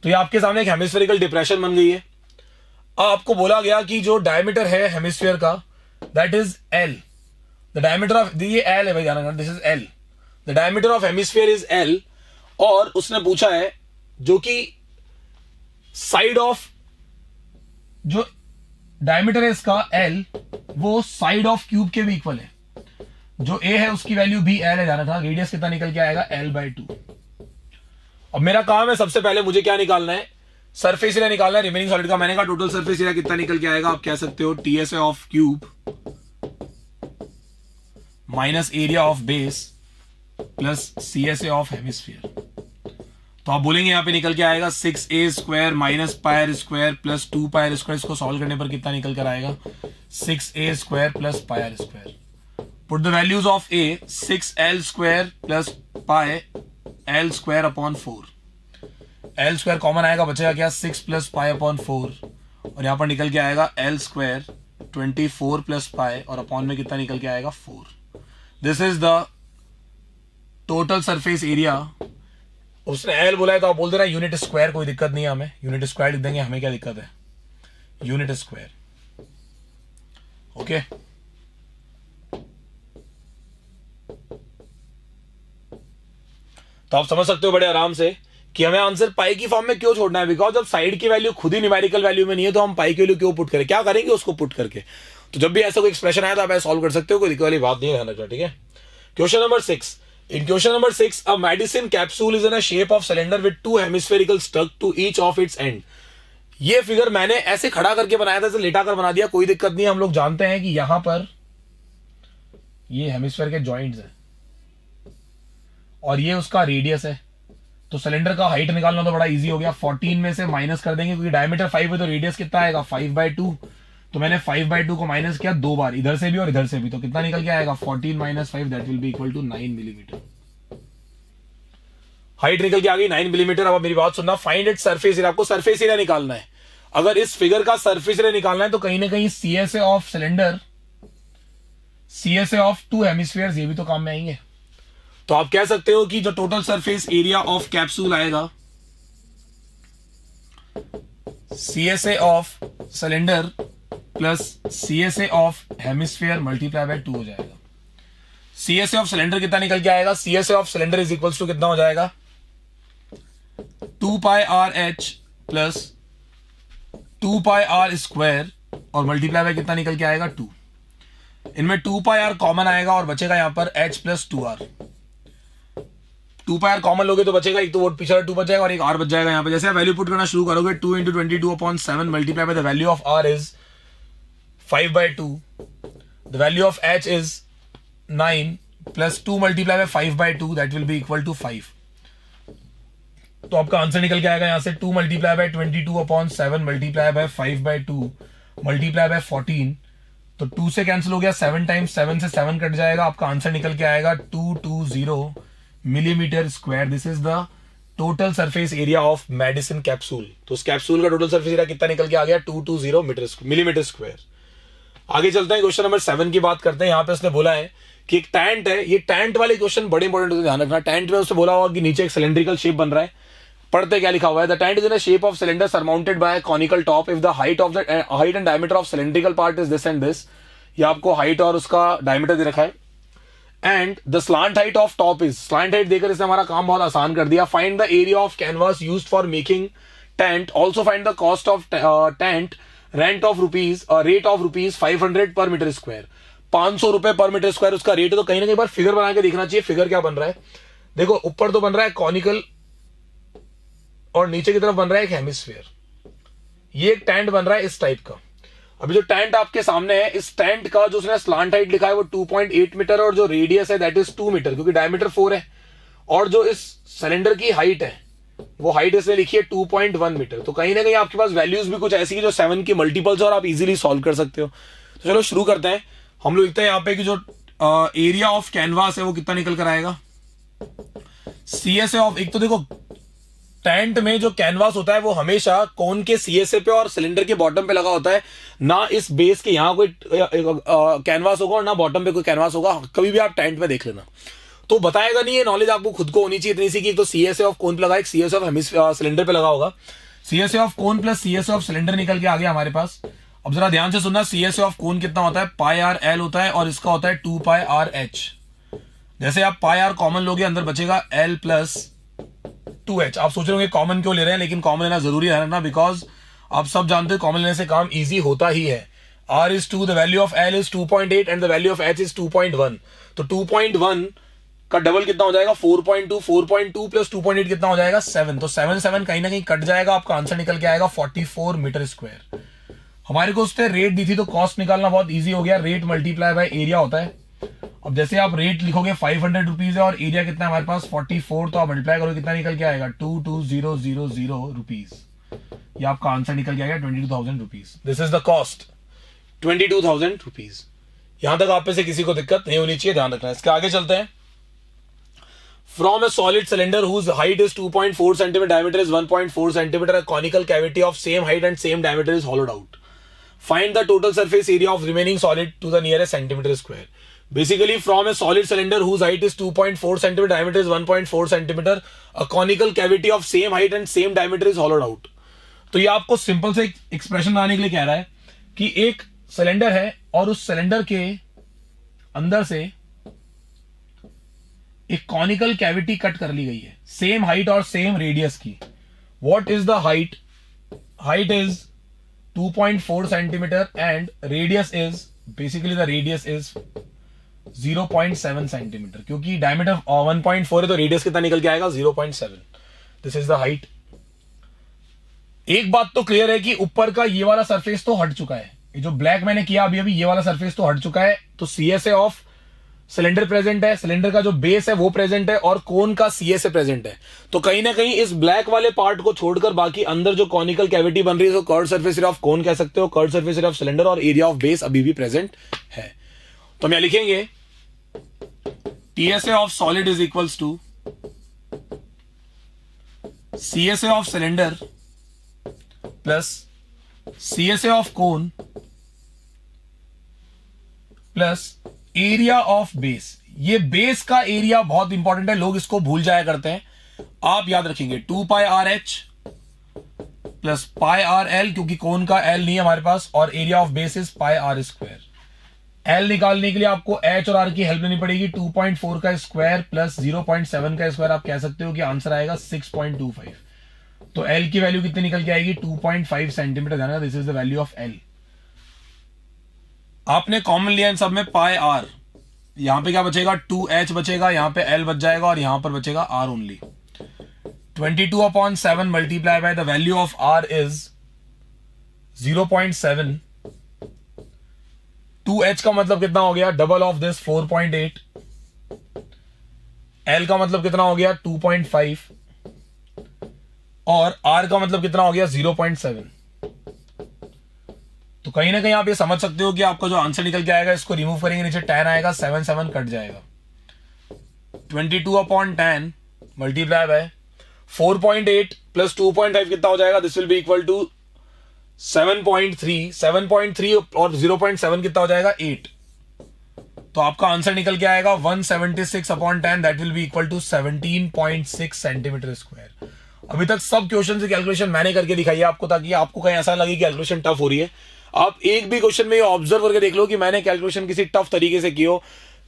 तो ये आपके सामने एक हेमिस्फेरिकल डिप्रेशन बन गई है। अब आपको बोला गया कि जो डायमीटर है हेमिस्फीयर का, that is L. The diameter of, ये एल है भाई, जाना, this is L. The diameter of hemisphere is L. और उसने पूछा है जो कि साइड ऑफ, जो डायमीटर है इसका एल, वो साइड ऑफ क्यूब के भी इक्वल है। जो ए है उसकी वैल्यू भी एल है, जाना था। रेडियस कितना निकल के आएगा? l/2। अब मेरा काम है सबसे पहले मुझे क्या निकालना है? सरफेस एरिया निकालना है रिमेनिंग सॉलिड का। मैंने कहा टोटल सरफेस एरिया कितना निकल के आएगा? आप कह सकते हो TSA of cube minus area of base plus CSA of hemisphere. तो आप बोलेंगे यहां पे निकल के आएगा 6a² minus πr² plus 2πr²। इसको सॉल्व करने पर कितना निकल कर आएगा? 6a² plus πr²। Put the values of a, 6l² plus πl²/4। l² common आएगा, बचेगा क्या? 6 प्लस π/4 और यहां पर निकल के आएगा l² 24 प्लस π और अपॉन में कितना निकल के आएगा? 4। This is the total surface area. उसने एल बोला है तो आप बोल दे रहे यूनिट स्क्वायर, कोई दिक्कत नहीं है, हमें यूनिट स्क्वायर लिख देंगे, हमें क्या दिक्कत है? Unit square. ओके, तो आप समझ सकते हो बड़े आराम से कि हमें आंसर पाई की फॉर्म में क्यों छोड़ना है। बिकॉज जब साइड की वैल्यू खुद ही न्यूमेरिकल वैल्यू में नहीं है तो हम पाई की वैल्यू क्यों पुट करें? क्या करेंगे उसको पुट करके? तो जब भी ऐसा कोई एक्सप्रेशन आया तो आप ऐसे सॉल्व कर सकते हो, कोई दिक्कत वाली बात नहीं है, ध्यान रखना, ठीक है। Question number 6, in question number 6 a medicine capsule is in a shape of cylinder with two hemispherical stuck to each of its end। ये फिगर मैंने ऐसे खड़ा करके बनाया था, ऐसे लेटा कर बना दिया, कोई दिक्कत नहीं है। हम लोग जानते हैं कि यहां पर ये हेमिस्फेयर के जॉइंट्स हैं और ये उसका रेडियस है, तो सिलेंडर का हाइट निकालना तो बड़ा इजी हो गया। 14 में से माइनस कर देंगे क्योंकि डायमीटर 5 है तो रेडियस कितना आएगा 5/2। तो मैंने 5/2 को माइनस किया 2 बार, इधर से भी और इधर से भी, तो कितना निकल के आएगा 14 - 5 that will be equal to 9 millimetre. Height निकल के आ गई 9 मिलीमीटर। अब मेरी बात सुनना, फाइंड इट सरफेस एरिया, आपको सरफेस एरिया निकालना है। अगर इस फिगर का सरफेस एरिया निकालना है तो कहीं ना कहीं CSA of cylinder, CSA of to hemispheres, ये भी तो काम में आएंगे। तो आप कह सकते हो कि जो total surface area of capsule आएगा CSA of cylinder plus CSA of hemisphere multiply by 2 हो जाएगा। CSA ऑफ सिलेंडर कितना निकल के आएगा, CSA of cylinder is equals to कितना हो जाएगा 2πRh प्लस 2πr स्क्वायर और मल्टीप्लाई बाय कितना निकल के आएगा 2। इनमें 2πr कॉमन आएगा और बचेगा यहां पर h plus 2r। 2πr common लोगे तो बचेगा, एक तो वो पिछला 2 बच जाएगा और एक r बच जाएगा। यहां पे जैसे आप वैल्यू पुट करना शुरू करोगे 2 × 22/7 multiply by the value of r is 5/2, the value of h is 9 plus 2 multiply by 5/2 that will be equal to 5। तो आपका आंसर निकल के आएगा यहां से 2 multiply by 22/7 multiply by 5/2 multiply by 14। तो 2 से कैंसिल हो गया, 7 टाइम्स 7 से 7 कट जाएगा, आपका आंसर निकल के आएगा 220 millimetre square. This is the total surface area of medicine capsule. तो उस कैप्सूल का टोटल सरफेस एरिया कितना निकल के आ गया 220 मिलीमीटर स्क्वायर। आगे चलते हैं, क्वेश्चन नंबर 7 की बात करते हैं। यहां पे उसने बोला है कि एक टैंट है, ये टैंट वाले क्वेश्चन बड़े इंपॉर्टेंट होते हैं, ध्यान रखना। टैंट में उसने बोला होगा कि नीचे एक सिलेंड्रिकल शेप बन रहा है, पढ़ते क्या लिखा हुआ है, the tent is in a shape of cylinder surmounted bye conical top if the height and diameter of cylindrical part is this and this. ये आपको हाइट और उसका डायमीटर दे रखा है। And the slant height of top is, slant height देकर इसने हमारा काम बहुत आसान कर दिया। Find the area of canvas used for making tent, also find the cost of tent, rent of rupees, rate of rupees 500 पर मीटर स्क्वायर। 500 रुपए पर मीटर स्क्वायर उसका रेट है। तो कहीं ना कहीं बार फिगर बना के देखना चाहिए, फिगर क्या बन रहा है। देखो ऊपर तो बन रहा है कॉनिकल और नीचे की तरफ बन रहा है एक हेमिस्फीयर। ये एक टेंट बन रहा है इस टाइप का। अभी जो टेंट आपके सामने है, इस टेंट का जो उसने स्लांट हाइट लिखा है वो 2.8 मीटर और जो रेडियस है दैट इज 2 मीटर क्योंकि डायमीटर 4 है। और जो इस सिलेंडर की हाइट है वो हाइट इसने लिखी है 2.1 मीटर। तो कहीं ना कहीं आपके पास वैल्यूज भी कुछ ऐसी की जो 7 की मल्टीपल्स और आप इजीली सॉल्व कर सकते हो। तो चलो शुरू करते हैं। हम लोग लिखते हैं यहाँ पे कि जो एरिया ऑफ कैनवास है वो कितना निकल कर आएगा CSA ऑफ, एक तो देखो टेंट में जो कैनवास होता है वो हमेशा कोन के CSA पे और सिलेंडर के बॉटम पे लगा होता है, ना इस बेस के यहाँ कोई कैनवास होगा और ना बॉटम पे कोई कैनवास होगा। कभी भी आप टेंट में देख लेना तो बताएगा नहीं, ये नॉलेज आपको खुद को होनी चाहिए इतनी सी कि तो CSA ऑफ कोन पे लगा, एक CSA ऑफ सिलेंडर पे लगा होगा। CSA of cone plus CSA of cylinder निकल के आ गया हमारे पास। अब जरा ध्यान से सुनना, CSA ऑफ कोन कितना होता है πRL होता है और इसका होता है 2πRh। जैसे आप πR कॉमन लोगे अंदर बचेगा L प्लस 2h। आप सोच रहे होंगे कॉमन क्यों ले रहे हैं, लेकिन कॉमन लेना जरूरी है ना, बिकॉज आप सब जानते हैं कॉमन लेने से काम इजी होता ही है। R is 2, the value of L is 2.8 and the value of H is 2.1। तो 2.1 का डबल कितना हो जाएगा 4.2, 4.2 प्लस 2.8 कितना हो जाएगा 7। तो 7 कहीं ना कहीं कट जाएगा, आपका आंसर निकल के आएगा 44 मीटर स्क्वायर। हमारे को उसने रेट दी थी तो कॉस्ट निकालना बहुत इजी हो गया, रेट मल्टीप्लाई बाय एरिया होता है। अब जैसे आप रेट लिखोगे 500 रुपीज है और एरिया कितना है हमारे पास 44, तो आप मल्टीप्लाई करोगे कितना निकल के आएगा 22000 रुपीज। ये आपका आंसर निकल के आएगा 22,000 rupees. This is the cost 22,000 rupees. यहां तक आप में से किसी को दिक्कत नहीं होनी चाहिए, ध्यान रखना। इसके आगे चलते हैं। From a solid cylinder whose height is 2.4 cm, diameter is 1.4 cm, a conical cavity of same height and same diameter is hollowed out. Find the total surface area of remaining solid to the nearest centimeter square. Basically, from a solid cylinder whose height is 2.4 cm, diameter is 1.4 cm, a conical cavity of same height and same diameter is hollowed out. तो ये आपको simple से expression बनाने के लिए कह रहा है कि एक सिलेंडर है और उस सिलेंडर के अंदर से एक कॉनिकल कैविटी कट कर ली गई है, सेम हाइट और सेम रेडियस की। What is the height? Height is 2.4 centimetre and radius is basically the radius is 0.7 centimetre, क्योंकि डायमीटर 1.4 है तो रेडियस कितना निकल के आएगा 0.7. This is the height. एक बात तो क्लियर है कि ऊपर का ये वाला सरफेस तो हट चुका है, ये जो ब्लैक मैंने किया अभी अभी, ये वाला सरफेस तो हट चुका है. तो सीएसए ऑफ सिलेंडर प्रेजेंट है, सिलेंडर का जो बेस है वो प्रेजेंट है, और कोन का सीएसए प्रेजेंट है. तो कहीं ना कहीं इस ब्लैक वाले पार्ट को छोड़कर बाकी अंदर जो कॉनिकल कैविटी बन रही है, तो curve surface area of cone कह सकते हो, curve surface area of cylinder, और एरिया ऑफ बेस अभी भी प्रेजेंट है. तो हम यहां लिखेंगे TSA of solid is equals to CSA of cylinder plus CSA of cone plus area of base. ये बेस का एरिया बहुत इंपॉर्टेंट है, लोग इसको भूल जाया करते हैं. आप याद रखेंगे 2 pi are H plus pi are L, क्योंकि कोन का एल नहीं है हमारे पास, और area of base is pi are square. L निकालने के लिए आपको एच और आर की हेल्प लेनी पड़ेगी. 2.4 का स्क्वायर प्लस 0.7 का स्क्वायर, आप कह सकते हो कि आंसर आएगा 6.25. तो एल की वैल्यू कितनी निकल के आएगी 2.5 सेंटीमीटर. ध्यान रखना, this is the value of L. आपने कॉमन लिया इन सब में पाई आर. यहां पे क्या बचेगा 2h बचेगा, यहां पे l बच जाएगा, और यहां पर बचेगा r only. 22/7 multiply by the value of r is 0.7. 2h का मतलब कितना हो गया, डबल ऑफ दिस 4.8. l का मतलब कितना हो गया 2.5, और r का मतलब कितना हो गया 0.7. तो कहीं ना कहीं आप ये समझ सकते हो कि आपका जो आंसर निकल के आएगा, इसको रिमूव करेंगे, नीचे 10 आएगा, 7 कट जाएगा. 22/10 मल्टीप्लाई बाय 4.8 प्लस 2.5 कितना हो जाएगा, this will be equal to 7.3. 7.3 और 0.7 कितना हो जाएगा 8. तो आपका आंसर निकल के आएगा 176/10, that will be equal to 17.6 centimetre square. अभी तक सब क्वेश्चन की कैलकुलेशन मैंने करके दिखाई है आपको, ताकि आपको कहीं ऐसा लगे कि कैलकुलेशन टफ हो रही है. आप एक भी क्वेश्चन में ये ऑब्जर्व करके देख लो कि मैंने कैलकुलेशन किसी टफ तरीके से की हो.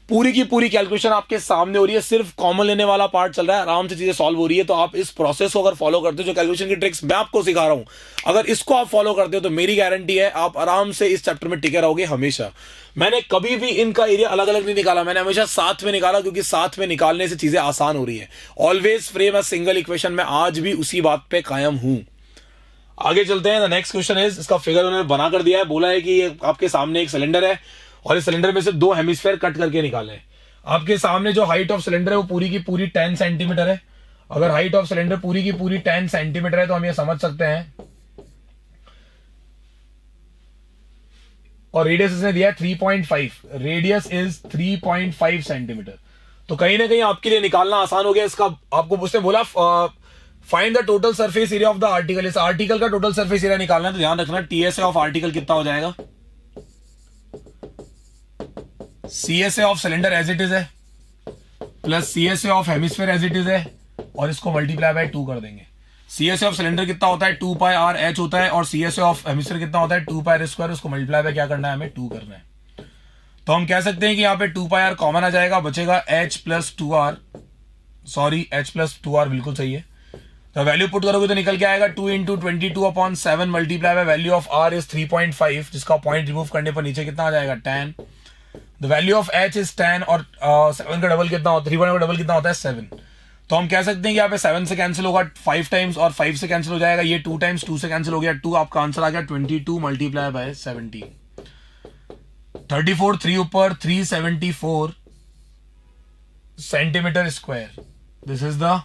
पूरी की पूरी कैलकुलेशन आपके सामने हो रही है, सिर्फ कॉमन लेने वाला पार्ट चल रहा है, आराम से चीजें सॉल्व हो रही है. तो आप इस प्रोसेस को अगर फॉलो करते हो, जो कैलकुलेशन की ट्रिक्स मैं आपको सिखा रहा हूं, अगर इसको आप फॉलो करते हो तो मेरी गारंटी है आप आराम से इस चैप्टर में टिके रहोगे हमेशा. मैंने कभी भी इनका एरिया अलग अलग नहीं निकाला, मैंने हमेशा साथ में निकाला, क्योंकि साथ में निकालने से चीजें आसान हो रही है. Always frame a single equation. मैं आज भी उसी बात पे कायम हूं. आगे चलते हैं. द नेक्स्ट क्वेश्चन इज, इसका फिगर उन्होंने बना कर दिया है. बोला है कि ये आपके सामने एक सिलेंडर है, और इस सिलेंडर में से 2 हेमिस्फेयर कट करके निकाले. आपके सामने जो हाइट ऑफ सिलेंडर है वो पूरी की पूरी 10 सेंटीमीटर है. अगर हाइट ऑफ सिलेंडर पूरी की पूरी 10 सेंटीमीटर है तो हम ये समझ सकते हैं, और रेडियस इसने दिया है 3.5. Radius is 3.5 centimetre. तो कहीं ना कहीं आपके लिए निकालना आसान हो गया. इसका आपको उसने बोला find the total surface area of the article. इस आर्टिकल का टोटल सरफेस एरिया निकालना है. तो ध्यान रखना टीएसए ऑफ आर्टिकल कितना हो जाएगा, CSA of cylinder as it is है plus CSA of hemisphere as it is है, और इसको मल्टीप्लाई बाय 2 कर देंगे. सीएसए ऑफ सिलेंडर कितना होता है 2 पाई आर एच होता है, और सीएसए ऑफ हेमिस्फीयर कितना होता है 2 पाई आर स्क्वायर. उसको मल्टीप्लाई बाय क्या करना है, हमें 2 करना है. तो हम कह सकते हैं कि यहाँ पे 2 पाई आर कॉमन आ जाएगा, बचेगा h plus 2r. Sorry, h plus 2r बिल्कुल सही है. तो वैल्यू पुट करोगे तो निकल के आएगा 2 into 22/7 multiply by value of r is 3.5, जिसका पॉइंट रिमूव करने पर नीचे कितना आ जाएगा 10. The value of h is 10, और 7 का डबल कितना होता है, 3 का डबल कितना होता है 7. तो हम कह सकते हैं कि यहाँ पे 7 से कैंसिल होगा 5 टाइम्स, और 5 से कैंसिल हो जाएगा ये 2 टाइम्स, 2 से कैंसिल हो गया 2. आपका आंसर आ गया 22 मल्टीप्लाई बाय 17. 34 3 ऊपर 374 centimetre square. This is the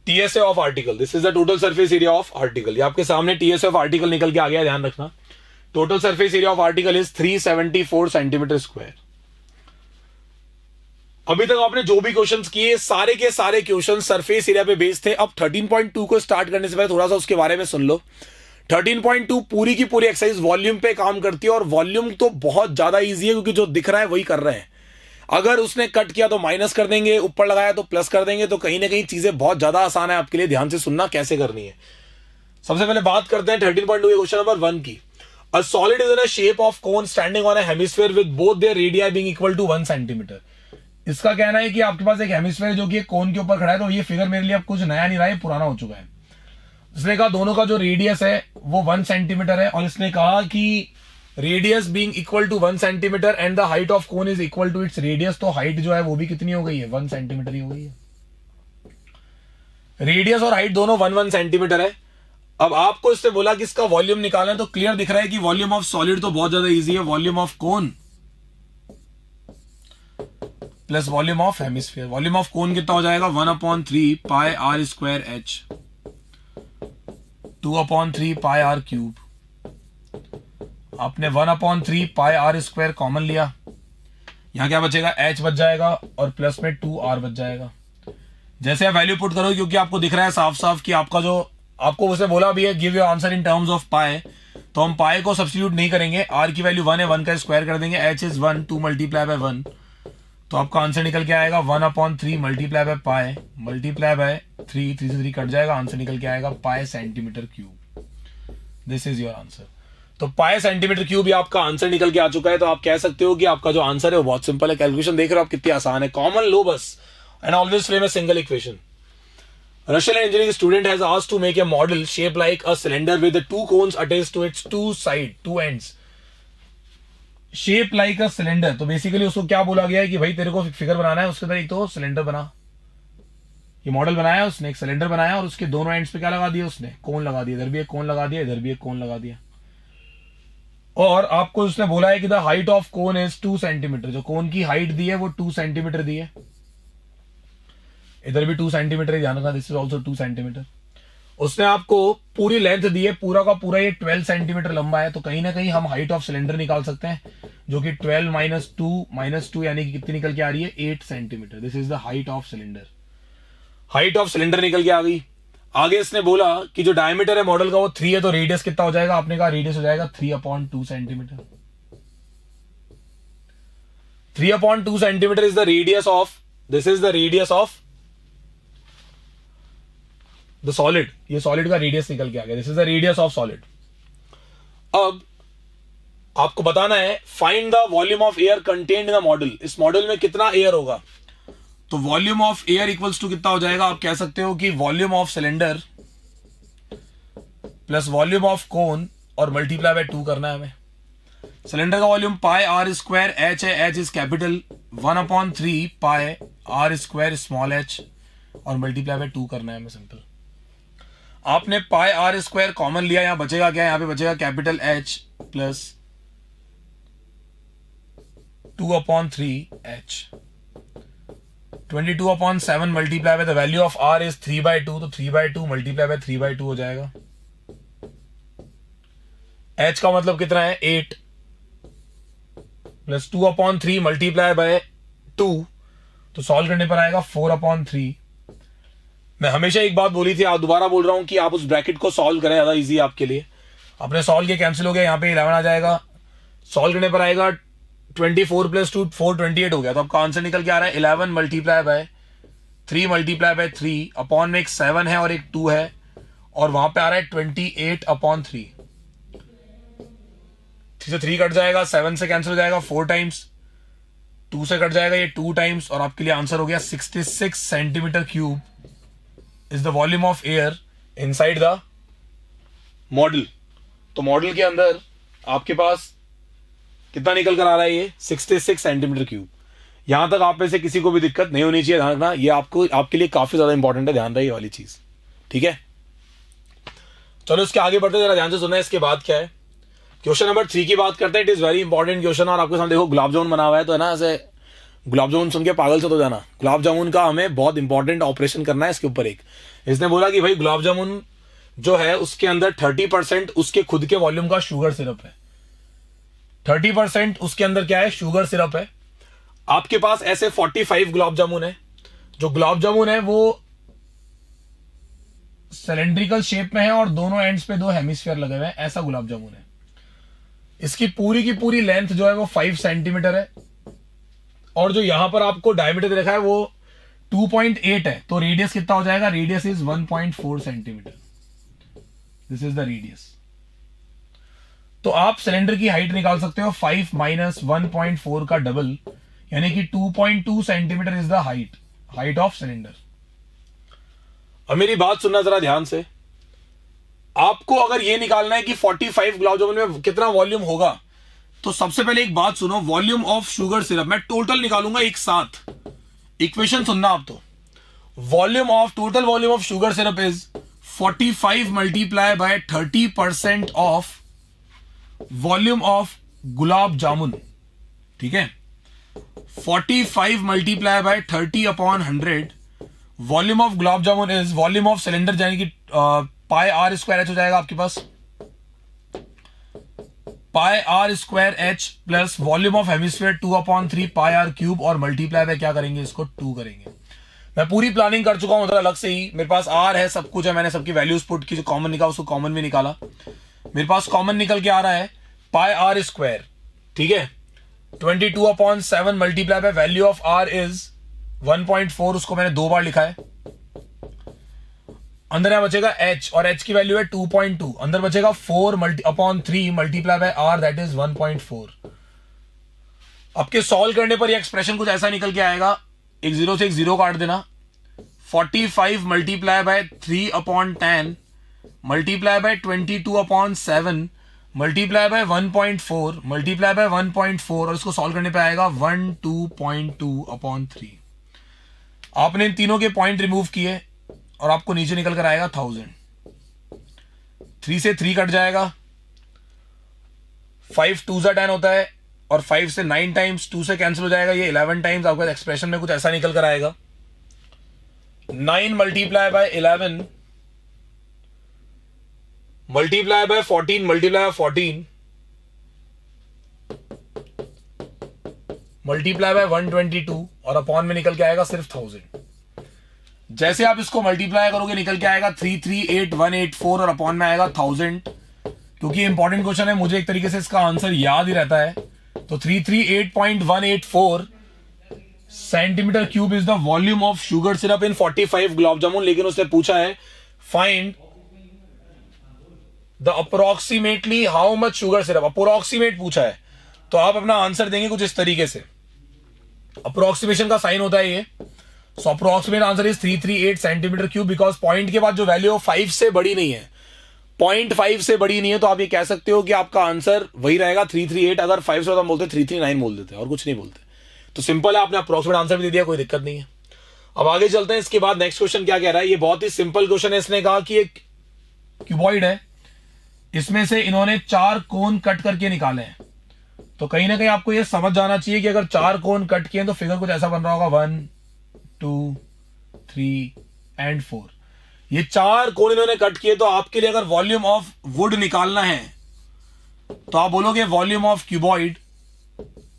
TSA of article. This is the total surface area of article. ये आपके सामने टीएसए ऑफ आर्टिकल निकल के आ गया, ध्यान रखना. Total surface area of article is 374 centimetre square. अभी तक आपने जो भी क्वेश्चंस किए, सारे के सारे क्वेश्चन सरफेस एरिया पे बेस्ड थे. अब 13.2 को स्टार्ट करने से पहले थोड़ा सा उसके बारे में सुन लो. 13.2 पूरी की पूरी एक्सरसाइज वॉल्यूम पे काम करती है, और वॉल्यूम तो बहुत ज्यादा इजी है, क्योंकि जो दिख रहा है वही कर रहे हैं. अगर उसने कट किया तो माइनस कर देंगे, ऊपर लगाया तो प्लस कर देंगे. तो कहीं ना कहीं चीजें बहुत ज्यादा आसान है आपके लिए. ध्यान से सुनना कैसे करनी है. सबसे पहले बात करते हैं 13.2 क्वेश्चन नंबर 1 की. A solid is in a shape of cone standing on a hemisphere with both their radii being equal to 1 centimetre. इसका कहना है कि आपके पास एक हेमिस्फीयर जो कि कोन के ऊपर खड़ा है. तो ये फिगर मेरे लिए अब कुछ नया नहीं रहा है, पुराना हो चुका है. इसने कहा दोनों का जो रेडियस है वो 1 सेंटीमीटर है, और इसने कहा कि radius being equal to 1 centimetre and the height of cone is equal to its radius, तो हाइट जो है वो भी कितनी हो गई है, 1 सेंटीमीटर ही हो गई है। रेडियस और हाइट दोनों 1 सेंटीमीटर है। अब आपको इससे बोला कि इसका वॉल्यूम निकालना है, तो क्लियर दिख रहा है कि वॉल्यूम ऑफ सॉलिड तो बहुत ज्यादा इजी है, volume of cone plus volume of hemisphere. Volume of cone कितना हो जाएगा, 1/3 pi are square H, 2/3 pi R cube. आपने 1/3 पाई आर स्क्वायर कॉमन लिया, यहां क्या बचेगा, एच बच जाएगा और प्लस में 2r बच जाएगा। जैसे आप वैल्यू पुट करो, क्योंकि आपको दिख रहा है साफ साफ कि आपका जो आपको उसे बोला भी है give your answer in terms of pi, तो हम पाई को सब्स्टिट्यूट नहीं करेंगे, आर की वैल्यू 1 है, 1 का स्क्वायर कर देंगे, एच इज 1, 2 मल्टीप्लाई बाय 1, तो आपका आंसर निकल के आएगा 1/3 multiply by pi multiply by 3, 3 से 3 कट जाएगा, आंसर निकल के आएगा पाई centimetre cube. This is your answer. तो पाई सेंटीमीटर क्यूब ये आपका आंसर निकल के आ चुका है। तो आप कह सकते हो कि आपका जो आंसर है वो बहुत सिंपल है। कैलकुलेशन देख रहे हो आप कितनी आसान है, कॉमन लो बस, and always frame a single equation. Russian engineering student has asked to make a model shaped like a cylinder with the 2 cones attached to its 2 ends. Shape like a cylinder, तो basically उसको क्या बोला गया है कि भाई तेरे को फिगर बनाना है, उसके अंदर एक तो सिलेंडर बना, ये मॉडल बनाया उसने, एक सिलेंडर बनाया और उसके दोनों एंड्स पे क्या लगा दिया उसने, कोन लगा दिया, इधर भी एक कोन लगा दिया, इधर भी एक कोन लगा दिया। और आपको उसने बोला है कि the height of cone is 2 centimetre, जो कोन की हाइट दी है वो 2 सेंटीमीटर दी है, इधर भी 2 सेंटीमीटर ही ध्यान रखना, दिस इज ऑल्सो 2 सेंटीमीटर। उसने आपको पूरी लेंथ दी है, पूरा का पूरा ये 12 सेंटीमीटर लंबा है, तो कहीं ना कहीं हम हाइट ऑफ सिलेंडर निकाल सकते हैं, जो कि 12 माइनस टू यानी कि कितनी निकल के आ रही है, 8 centimetre. This is the height of cylinder. Height of cylinder निकल के आ गई। आगे इसने बोला कि जो डायमीटर है मॉडल का वो 3 है, तो रेडियस कितना हो जाएगा, आपने कहा रेडियस हो जाएगा 3/2 centimetre. 3/2 centimetre is the radius of, this is the radius of the solid, ये सॉलिड का रेडियस निकल के आ गया, this is the radius of solid. अब आपको बताना है find the volume of air contained in the model, इस मॉडल में कितना एयर होगा। तो volume of air equals to कितना हो जाएगा, आप कह सकते हो कि volume of cylinder plus volume of cone और मल्टीप्लाई बाय 2 करना है हमें। सिलेंडर का volume pi are square H है, H is capital, 1/3 pi are square small H और मल्टीप्लाई बाय 2 करना है हमें, सिंपल। आपने पाई आर स्क्वायर कॉमन लिया, यहां बचेगा क्या, यहां पे बचेगा capital H plus 2/3 H. 22/7 multiply by the value of are is 3/2, तो 3/2 मल्टीप्लाई बाय 3/2 हो जाएगा। एच का मतलब कितना है, 8 प्लस 2/3 मल्टीप्लाई बाय 2, तो सॉल्व करने पर आएगा 4/3। मैं हमेशा एक बात बोली थी, आप दोबारा बोल रहा हूं कि आप उस ब्रैकेट को सॉल्व करें, ज्यादा इजी है आपके लिए। आपने सॉल्व किया, कैंसिल हो गया, यहाँ पे 11 आ जाएगा, सॉल्व करने पर आएगा 24 प्लस 2 4 28 हो गया। तो आपका आंसर निकल के आ रहा है 11 multiply by 3 multiply by 3 upon में एक 7 है और एक 2 है, और वहां पे आ रहा है 28/3। 3 से 3 कट जाएगा, 7 से कैंसिल हो जाएगा 4 टाइम्स, 2 से कट जाएगा ये 2 टाइम्स, और आपके लिए आंसर हो गया 66 centimetre cube is the volume of air inside the model. तो मॉडल के अंदर आपके पास कितना निकल कर आ रहा है, ये 66 सेंटीमीटर क्यूब। यहां तक आप में से किसी को भी दिक्कत नहीं होनी चाहिए, ध्यान रखना, ये आपको आपके लिए काफी ज्यादा इंपॉर्टेंट है, ध्यान रही वाली चीज, ठीक है। चलो इसके आगे बढ़ते, जरा ध्यान से सुनना है इसके बाद क्या है। क्वेश्चन नंबर 3 की बात करते हैं, it is very important question. और आपके सामने देखो गुलाब जामुन बना हुआ है, तो है ना, ऐसे गुलाब जामुन सुन के पागल से तो जाना, गुलाब जामुन का हमें बहुत इंपॉर्टेंट ऑपरेशन करना है इसके ऊपर। एक इसने बोला कि भाई गुलाब जामुन जो है उसके अंदर 30% उसके खुद के वॉल्यूम का शुगर सिरप है, 30% उसके अंदर क्या है, शुगर सिरप है। आपके पास ऐसे 45 गुलाब जामुन है, जो गुलाब जामुन है वो सिलेंड्रिकल शेप में है और दोनों एंड्स पे 2 हेमिस्फीयर लगे हुए हैं, ऐसा गुलाब जामुन है। इसकी पूरी की पूरी लेंथ जो है वो 5 सेंटीमीटर है, और जो यहां पर आपको डायमीटर देखा है वो 2.8 है, तो रेडियस कितना हो जाएगा, radius is 1.4 centimetre. This is the radius. तो आप सिलेंडर की हाइट निकाल सकते हो, 5 माइनस 1.4 का डबल, यानी कि 2.2 centimetre is the height of cylinder. अब मेरी बात सुनना जरा ध्यान से, आपको अगर ये निकालना है कि 45 गुलाब जामुन में कितना वॉल्यूम होगा, तो सबसे पहले एक बात सुनो, वॉल्यूम ऑफ शुगर सिरप मैं टोटल निकालूंगा एक साथ, इक्वेशन सुनना आप। तो volume of total volume of sugar syrup is 45 multiply by 30% of volume of gulab jamun, ठीक है। 45 multiply by 30 upon 100 volume of gulab jamun is volume of cylinder, यानी कि पाई आर स्क्वायर एच हो जाएगा आपके पास, pi are square H plus volume of hemisphere 2/3 pi R cube, और multiply bye क्या करेंगे, इसको 2 करेंगे। मैं पूरी प्लानिंग कर चुका हूं, मतलब अलग से ही मेरे पास आर है, सब कुछ है, मैंने सबकी वैल्यूज पुट की, जो कॉमन निकाला उसको कॉमन में निकाला। मेरे पास कॉमन निकल के आ रहा है पाई आर स्क्वायर, ठीक है, 22/7 multiply by value of are is 1.4, उसको मैंने 2 बार लिखा है। अंदर यहां बचेगा h, और h की वैल्यू है 2.2, अंदर बचेगा 4/3 multiply bye r, that is 1.4। आपके सॉल्व करने पर ये एक्सप्रेशन कुछ ऐसा निकल के आएगा, एक 0 से एक 0 काट देना, 45 multiply bye 3/10 multiply by 22/7 multiply bye 1.4 multiply by 1.4, और इसको सॉल्व करने पे आएगा 12.2/3। आपने इन तीनों के पॉइंट रिमूव किए और आपको नीचे निकल कर आएगा 1000। 3 से 3 कट जाएगा, 5 2 सा 10 होता है, और 5 से 9 टाइम्स 2 से कैंसिल हो जाएगा, ये 11 टाइम्स आपका एक्सप्रेशन में कुछ ऐसा निकल कर आएगा। 9 multiply by 11 multiply by 14 multiply by 14 multiply by 122, और अपॉन में निकल के आएगा सिर्फ 1000। जैसे आप इसको मल्टीप्लाई करोगे निकल के आएगा 338184, और अपॉन में आएगा 1000। क्योंकि इंपॉर्टेंट क्वेश्चन है, मुझे एक तरीके से इसका आंसर याद ही रहता है, तो 338.184 centimetre cube is the volume of sugar syrup इन 45 गुलाब जामुन। लेकिन उसने पूछा है find the approximately how much sugar syrup, approximate पूछा है, तो आप अपना आंसर देंगे कुछ इस तरीके से, अप्रोक्सीमेशन का साइन होता है ये। So approximate answer is 338 centimetre cube, because point के बाद जो वैल्यू 5 से बड़ी नहीं है, 0.5 से बड़ी नहीं है, तो आप ये कह सकते हो कि आपका आंसर वही रहेगा 338। अगर 5 से हम बोलते 339 बोल देते और कुछ नहीं बोलते। तो सिंपल है, आपने अप्रोक्सीमेट आंसर भी दे दिया, कोई दिक्कत नहीं है। अब आगे चलते हैं। इसके बाद नेक्स्ट क्वेश्चन क्या कह रहा है, ये बहुत ही सिंपल क्वेश्चन है। इसने कहा कि एक क्यूबॉइड है, इसमें से इन्होंने 4 कोन कट करके निकाले हैं। तो कहीं ना कहीं आपको ये समझ जाना चाहिए कि अगर 4 कोन कट किए तो फिगर कुछ ऐसा बन रहा होगा, 1 2 3 एंड 4। ये 4 कोन इन्होंने कट किए, तो आपके लिए अगर वॉल्यूम ऑफ वुड निकालना है तो आप बोलोगे volume of cuboid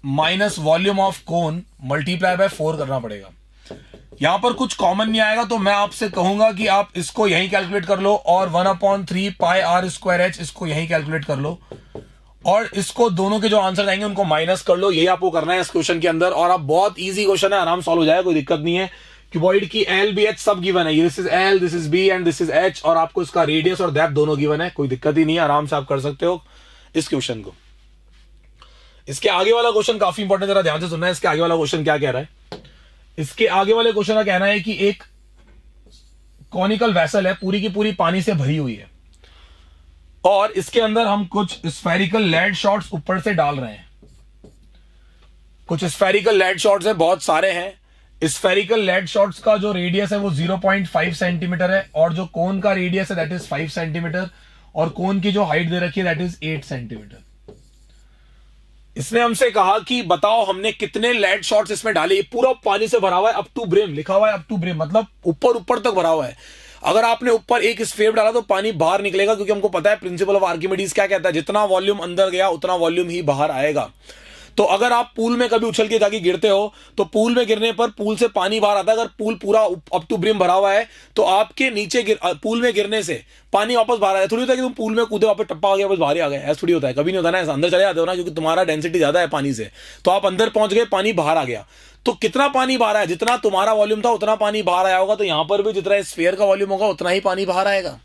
minus volume of cone multiply by 4 करना पड़ेगा। यहां पर कुछ कॉमन नहीं आएगा, तो मैं आपसे कहूंगा कि आप इसको यहीं कैलकुलेट कर लो, और 1/3 पाई आर स्क्वायर एच इसको यहीं कैलकुलेट कर लो, और इसको दोनों के जो आंसर आएंगे उनको माइनस कर लो। यही आपको करना है इस क्वेश्चन के अंदर, और आप बहुत इजी क्वेश्चन है, आराम सॉल्व हो जाएगा, कोई दिक्कत नहीं है। क्यूबॉइड की एल बी एच सब गिवन है, this is L, this is B and this is H, और आपको इसका रेडियस और डेप्थ दोनों गिवन है, कोई दिक्कत ही नहीं है, आराम से आप कर सकते हो इस क्वेश्चन को। इसके आगे वाला क्वेश्चन काफी इंपॉर्टेंट, जरा ध्यान से सुनना है। इसके आगे वाला क्वेश्चन क्या कह रहा है, इसके आगे वाले क्वेश्चन का कहना है कि एक कॉनिकल वेसल है, पूरी की पूरी पानी से भरी हुई है, और इसके अंदर हम कुछ स्फेरिकल लेड शॉट्स ऊपर से डाल रहे हैं। कुछ स्फेरिकल लेड शॉट्स है, बहुत सारे हैं। स्फेरिकल लेड शॉट्स का जो रेडियस है वो 0.5 सेंटीमीटर है, और जो कोन का रेडियस है दैट इज 5 सेंटीमीटर, और कोन की जो हाइट दे रखी है दैट इज 8 सेंटीमीटर। इसने हमसे कहा कि बताओ हमने कितने लेड शॉट्स इसमें डाले। ये पूरा पानी से भरा हुआ है, अप टू ब्रिम लिखा हुआ है, अप टू ब्रिम मतलब ऊपर ऊपर तक भरा हुआ है। अगर आपने ऊपर एक स्फेयर डाला तो पानी बाहर निकलेगा, क्योंकि हमको पता है प्रिंसिपल ऑफ आर्किमिडीज क्या कहता है, जितना वॉल्यूम अंदर गया उतना वॉल्यूम ही बाहर आएगा। तो अगर आप पूल में कभी उछल के जाके गिरते हो तो पूल में गिरने पर पूल से पानी बाहर आता है। अगर पूल पूरा अप टू ब्रिम भरा हुआ है तो आपके नीचे पूल में गिरने से पानी वापस बाहर आया। थोड़ी होता है कि तुम पूल में कूदे वापस टप्पा आ गया वापस बाहर ही आ गया, ऐसा थोड़ी होता है, कभी नहीं होता ना, ऐसा अंदर चले जाते हो ना, क्योंकि तुम्हारा डेंसिटी ज्यादा है पानी से, तो आप अंदर पहुंच गए, पानी बाहर आ गया। तो कितना पानी बाहर आया, जितना तुम्हारा वॉल्यूम था उतना पानी बाहर आया होगा, तो यहां पर भी जितना स्फीयर का वॉल्यूम होगा उतना ही पानी बाहर आएगा।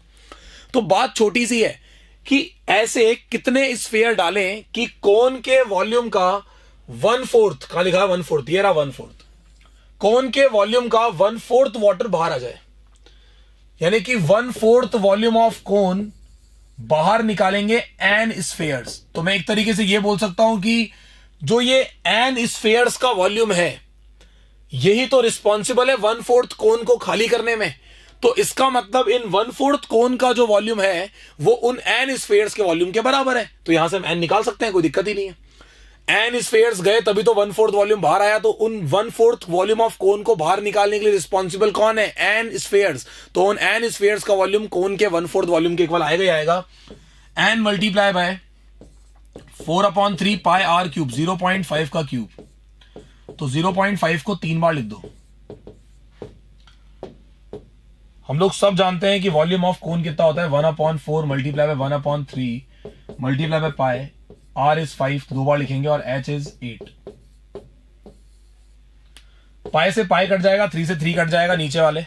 तो बात छोटी सी है कि ऐसे कितने स्फीयर डालें कि कोन के वॉल्यूम का 1/4, कहां लिखा है 1/4, ये रहा 1/4, कोन के वॉल्यूम का 1/4 वाटर बाहर आ जाए, यानी कि 1/4 वॉल्यूम ऑफ कोन बाहर निकालेंगे एन स्फेयर्स। तो मैं एक तरीके से ये बोल सकता हूं कि जो ये एन स्फेयर्स का वॉल्यूम है यही तो रिस्पॉन्सिबल है 1/4 कोन को खाली करने में। तो इसका मतलब इन 1/4 कोन का जो वॉल्यूम है वो उन एन स्फेयर्स के वॉल्यूम के बराबर है। तो यहां से हम एन निकाल सकते हैं, कोई दिक्कत ही नहीं है। एन स्फेयर्स गए तभी तो 1/4 वॉल्यूम बाहर आया। तो उन 1/4 वॉल्यूम ऑफ कोन को बाहर निकालने के लिए रिस्पॉन्सिबल कौन है? N spheres. तो उन एन स्फेयर्स का वॉल्यूम कोन के 1/4 वॉल्यूम के इक्वल आएगा ही आएगा। N multiply by 4/3 pi R cube, 0.5 का क्यूब। तो 0.5 को 3 बार लिख दो। हम लोग सब जानते हैं कि वॉल्यूम ऑफ कोन कितना होता है, 1/4 multiply by 1/3 multiply by pi. R is 5, 2 बार लिखेंगे, और H इज 8। पाई से पाई कट जाएगा, 3 से 3 कट जाएगा नीचे वाले,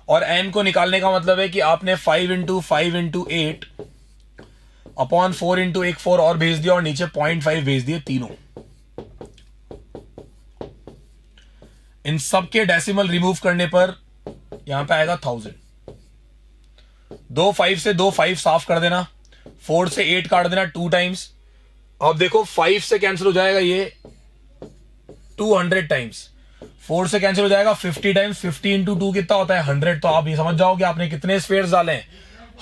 और n को निकालने का मतलब है कि आपने 5 × 5 × 8 अपॉन 4 × एक 4 और भेज दिया, और नीचे 0.5 भेज दिए तीनों। इन सब के डेसिमल रिमूव करने पर यहां पे आएगा 1000। 2 5 से 2 5 साफ कर देना, 4 से 8 काट देना 2 टाइम्स। अब देखो 5 से कैंसिल हो जाएगा ये 200 टाइम्स, 4 से कैंसिल हो जाएगा 50 टाइम्स। 50 × 2 कितना होता है? 100। तो आप ये समझ जाओ कि आपने कितने स्फेयर्स डाले हैं,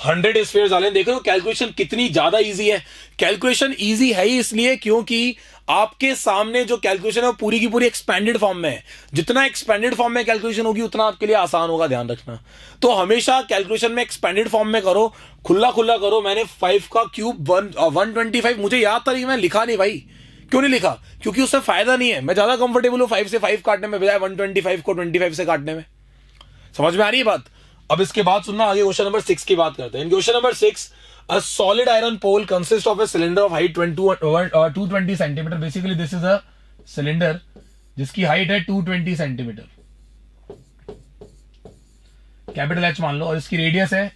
100 स्फेयर्स डाले। देख रहे हो कैलकुलेशन कितनी ज्यादा इजी है। कैलकुलेशन इजी है ही इसलिए क्योंकि आपके सामने जो कैलकुलेशन है वो पूरी की पूरी एक्सपेंडेड फॉर्म में है। जितना एक्सपेंडेड फॉर्म में कैलकुलेशन होगी उतना आपके लिए आसान होगा, ध्यान रखना। तो हमेशा कैलकुलेशन में एक्सपेंडेड फॉर्म में करो, खुला खुला करो। मैंने 5 का क्यूब 125 मुझे याद था, मैं लिखा नहीं भाई। क्यों नहीं लिखा? क्योंकि उससे फायदा नहीं है। मैं ज्यादा कंफर्टेबल हूं 5 से 5 काटने में बजाय 125 को 25 से काटने में। समझ में आ रही है बात? अब इसके बाद सुनना, आगे क्वेश्चन नंबर 6 की बात करते हैं। Question number 6, a solid iron pole consists of a cylinder of height 220 centimeter. Basically this is a cylinder जिसकी हाइट है 220 सेंटीमीटर, कैपिटल H मान लो, और इसकी रेडियस है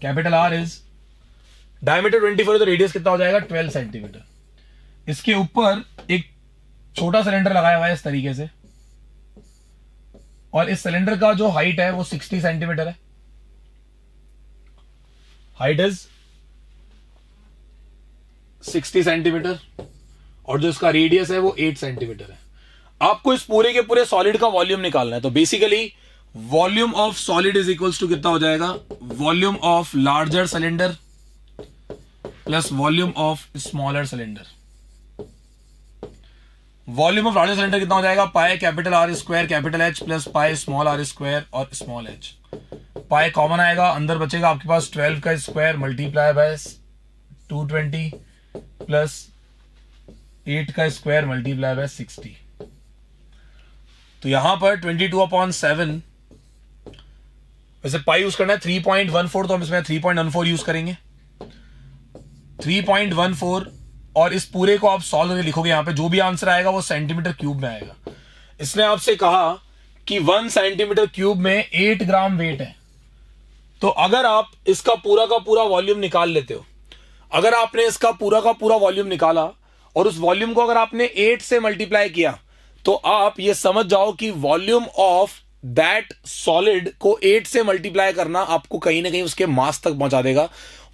कैपिटल R इज, डायमीटर 24 है तो रेडियस कितना हो जाएगा 12 सेंटीमीटर। इसके ऊपर एक छोटा सिलेंडर लगाया हुआ है इस तरीके से, और इस सिलेंडर का जो हाइट है वो 60 सेंटीमीटर है। हाइट इज 60 सेंटीमीटर, और जो इसका रेडियस है वो 8 सेंटीमीटर है। आपको इस पूरे के पूरे सॉलिड का वॉल्यूम निकालना है। तो basically volume of solid is equals to कितना हो जाएगा? Volume of larger cylinder plus volume of smaller cylinder. Volume of larger cylinder कितना हो जाएगा? Pi capital R square capital H plus pi small r square और small h। Pi common आएगा, अंदर बचेगा आपके पास 12 का स्क्वायर मल्टीप्लाई बाय 220 प्लस 8 का स्क्वायर मल्टीप्लाई बाय 60। तो यहां पर 22/7, वैसे पाई यूज करना है 3.14, तो हम इसमें 3.14 यूज करेंगे। 3.14, और इस पूरे को आप सॉल्व करके लिखोगे, यहां पे जो भी आंसर आएगा वो सेंटीमीटर क्यूब में आएगा। इसने आपसे कहा कि 1 सेंटीमीटर क्यूब में 8 ग्राम वेट है। तो अगर आप इसका पूरा का पूरा वॉल्यूम निकाल लेते हो, अगर आपने इसका पूरा का पूरा वॉल्यूम निकाला और उस वॉल्यूम को अगर आपने 8 से मल्टीप्लाई किया, तो आप ये समझ जाओ कि वॉल्यूम ऑफ दैट सॉलिड को 8 से मल्टीप्लाई करना आपको कहीं ना कहीं उसके मास तक पहुंचा देगा।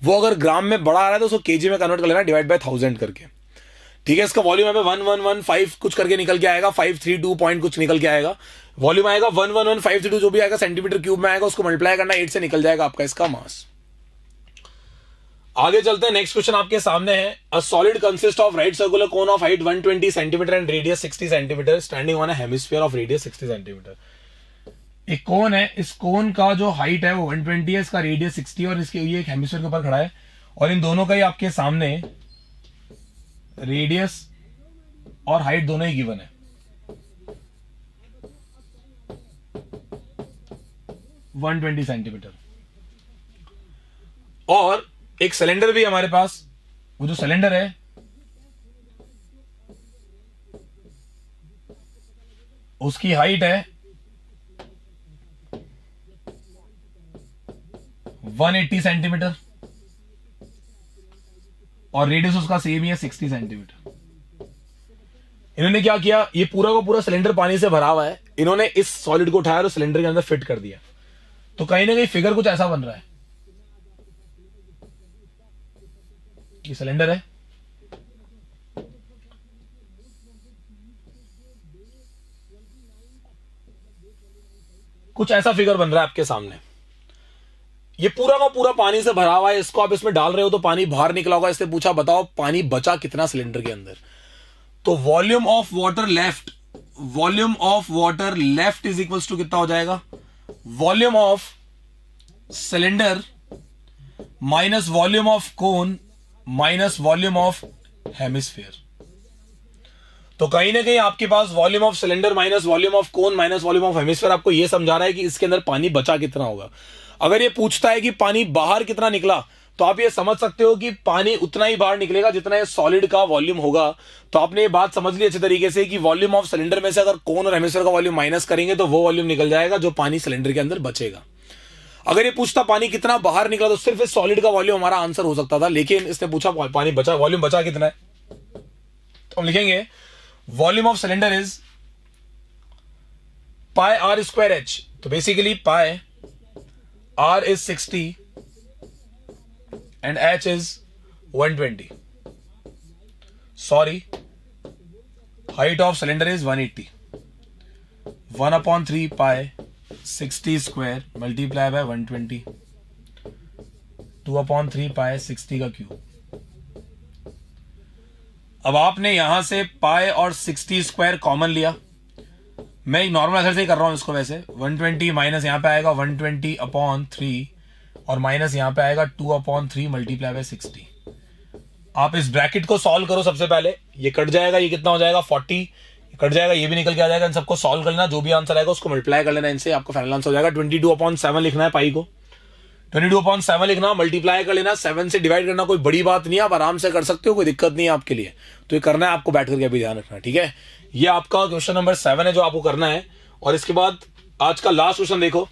वो अगर ग्राम में बड़ा आ रहा है तो उसको केजी में कन्वर्ट कर लेना, डिवाइड बाय 1000 करके। ठीक है, इसका वॉल्यूम हमें 1115 कुछ करके निकल के आएगा, 532 पॉइंट कुछ निकल के आएगा। वॉल्यूम आएगा 111532, जो भी आएगा सेंटीमीटर क्यूब में आएगा, उसको मल्टीप्लाई करना 8 से निकल जाएगा आपका इसका मास। आगे चलते हैं, नेक्स्ट क्वेश्चन आपके सामने है। A solid consist of right circular cone of height 120 centimetre and radius 60 centimetre standing on a hemisphere of radius 60 centimetre. एक कोन है, इस कोन का जो हाइट है वो 120 है, इसका रेडियस 60 और इसके ये एक हेमिस्फीयर के ऊपर खड़ा है, और इन दोनों का ही आपके सामने रेडियस और हाइट दोनों ही गिवन है। 120 सेंटीमीटर, और एक सिलेंडर भी हमारे पास, वो जो सिलेंडर है उसकी हाइट है 180 सेंटीमीटर और रेडियस उसका सेम ही है 60 सेंटीमीटर। इन्होंने क्या किया, ये पूरा का पूरा सिलेंडर पानी से भरा हुआ है, इन्होंने इस सॉलिड को उठाया और सिलेंडर के अंदर फिट कर दिया। तो कहीं ना कहीं फिगर कुछ ऐसा बन रहा है। ये सिलेंडर है, कुछ ऐसा फिगर बन रहा है आपके सामने। ये पूरा का पूरा पानी से भरा हुआ है, इसको आप इसमें डाल रहे हो तो पानी बाहर निकला होगा। इससे पूछा बताओ पानी बचा कितना सिलेंडर के अंदर। तो volume of water left, volume of water left is equals to कितना हो जाएगा, volume of cylinder minus volume of cone minus volume of hemisphere. तो कहीं ना कहीं आपके पास volume of cylinder minus volume of cone minus volume of hemisphere आपको यह समझा रहा है कि इसके अंदर पानी बचा कितना होगा। अगर ये पूछता है कि पानी बाहर कितना निकला, तो आप ये समझ सकते हो कि पानी उतना ही बाहर निकलेगा जितना ये सॉलिड का वॉल्यूम होगा। तो आपने ये बात समझ ली अच्छे तरीके से कि वॉल्यूम ऑफ सिलेंडर में से अगर कोन और हेमिस्फीयर का वॉल्यूम माइनस करेंगे तो वो वॉल्यूम निकल जाएगा जो पानी सिलेंडर के अंदर बचेगा। अगर ये पूछता पानी कितना बाहर निकला तो सिर्फ इस सॉलिड का वॉल्यूम हमारा आंसर हो सकता था, लेकिन इसने पूछा पानी बचा, वॉल्यूम बचा कितना है। तो हम लिखेंगे volume of cylinder is pi are square H. तो basically pi R is 60 and H is 120। Sorry, height of cylinder is 180। 1/3 pi 60 square multiply by 120, 2/3 pi 60 का क्यूब। अब आपने यहां से पाई और 60 स्क्वायर कॉमन लिया। मैं एक नॉर्मल मेथड से ही कर रहा हूं इसको। वैसे 120 माइनस यहां पे आएगा 120/3 और माइनस यहां पे आएगा 2/3 मल्टीप्लाई बाय 60। आप इस ब्रैकेट को सॉल्व करो सबसे पहले, ये कट जाएगा, ये कितना हो जाएगा 40, कट जाएगा, ये भी निकल के आ जाएगा। इन सबको सॉल्व कर लेना, जो भी आंसर आएगा उसको मल्टीप्लाई कर लेना इनसे, आपको फाइनल आंसर हो जाएगा। 22/7 लिखना है पाई को, 22/7 लिखना, मल्टीप्लाई कर लेना, 7 से डिवाइड करना, कोई बड़ी बात नहीं है, आप आराम से कर सकते हो, कोई दिक्कत नहीं है आपके लिए। तो ये करना है आपको बैठ करके, अभी ध्यान रखना, ठीक है। ये आपका क्वेश्चन नंबर 7 है जो आपको करना है। और इसके बाद आज का लास्ट क्वेश्चन देखो,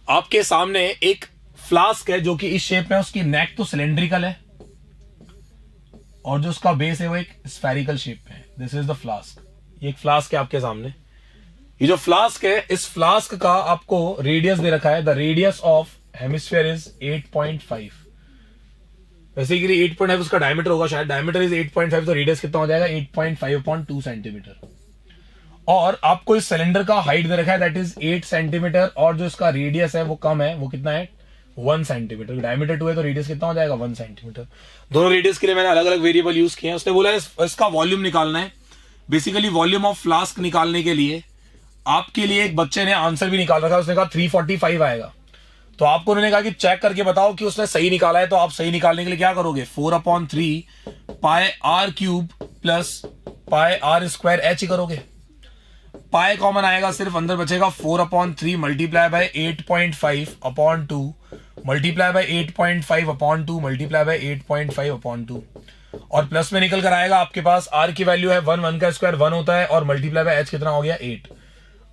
आपके सामने एक फ्लास्क है जो कि इस शेप में, उसकी नेक तो सिलेंड्रिकल है और जो उसका बेस है वो एक स्फेरिकल शेप में है। This is the flask. ये एक फ्लास्क है आपके सामने। ये जो फ्लास्क है, इस फ्लास्क का आपको रेडियस दे रखा है, the radius of hemisphere is 8.5। Basically 8.5 उसका डायमीटर होगा, शायद डायमीटर इज 8.5, तो रेडियस कितना हो जाएगा 8.5/2 सेंटीमीटर। और आपको इस सिलेंडर का हाइट दे रखा है दैट इज 8 सेंटीमीटर और जो इसका रेडियस है वो कम है, वो कितना है 1 सेंटीमीटर। डायमीटर 2 है तो रेडियस कितना हो जाएगा 1 सेंटीमीटर। दोनों रेडियस के लिए मैंने अलग अलग वेरिएबल यूज किए हैं। उसने बोला इसका वॉल्यूम निकालना है। बेसिकली वॉल्यूम ऑफ फ्लास्क निकालने के लिए आपके लिए एक बच्चे ने आंसर भी निकाल रखा है, उसने कहा 345 आएगा। तो आपको उन्होंने कहा कि चेक करके बताओ कि उसने सही निकाला है। तो आप सही निकालने के लिए क्या करोगे, 4/3 pi R cube plus pi are square H करोगे। पाई कॉमन आएगा, सिर्फ अंदर बचेगा 4/3 multiply by 8.5/2 multiply by 8.5/2 multiply by 8.5/2 और प्लस में निकल कर आएगा आपके पास आर की वैल्यू है 1 का स्क्वायर 1 होता है और मल्टीप्लाई बाय एच कितना हो गया 8।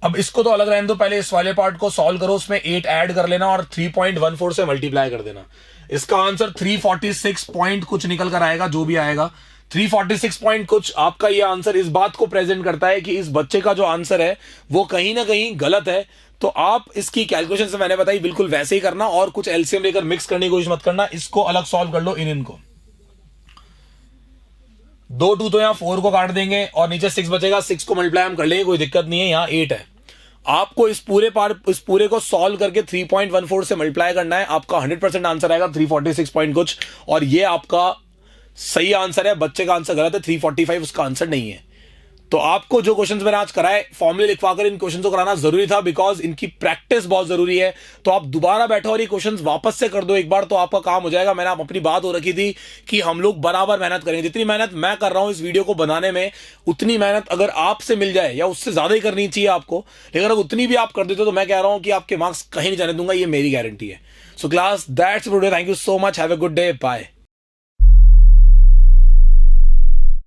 अब इसको तो अलग रहने दो, पहले इस वाले पार्ट को सॉल्व करो, उसमें 8 ऐड कर लेना और 3.14 से मल्टीप्लाई कर देना। इसका आंसर 346 पॉइंट कुछ निकल कर आएगा, जो भी आएगा 346 पॉइंट कुछ। आपका ये आंसर इस बात को प्रेजेंट करता है कि इस बच्चे का जो आंसर है वो कहीं ना कहीं गलत है। तो आप इसकी कैलकुलेशन से मैंने बताई बिल्कुल वैसे ही करना और कुछ एलसीएम लेकर मिक्स करने की कोशिश मत करना। इसको अलग सॉल्व कर लो, इनको 2 2 तो यहाँ 4 को काट देंगे और नीचे 6 बचेगा, 6 को मल्टीप्लाई हम कर लेंगे, कोई दिक्कत नहीं है। यहाँ 8 है। आपको इस पूरे को सॉल्व करके 3.14 से मल्टीप्लाई करना है। आपका 100% आंसर आएगा 346 पॉइंट कुछ, और ये आपका सही आंसर है। बच्चे का आंसर गलत है, 345 उसका आंसर नहीं है। तो आपको जो क्वेश्चंस मैंने आज कराए, फॉर्मूले लिखवाकर इन क्वेश्चंस को कराना जरूरी था, बिकॉज इनकी प्रैक्टिस बहुत जरूरी है। तो आप दोबारा बैठो और ये क्वेश्चंस वापस से कर दो एक बार, तो आपका काम हो जाएगा। मैंने अपनी बात हो रखी थी कि हम लोग बराबर मेहनत करेंगे। जितनी मेहनत मैं कर रहा हूं इस वीडियो को बनाने में, उतनी मेहनत अगर आपसे मिल जाए या उससे ज्यादा ही करनी चाहिए आपको, लेकिन अगर उतनी भी आप कर देते हो तो मैं कह रहा हूं कि आपके मार्क्स कहीं नहीं जाने दूंगा, ये मेरी गारंटी है। So class that's good day, thank you so much, have a good day, bye.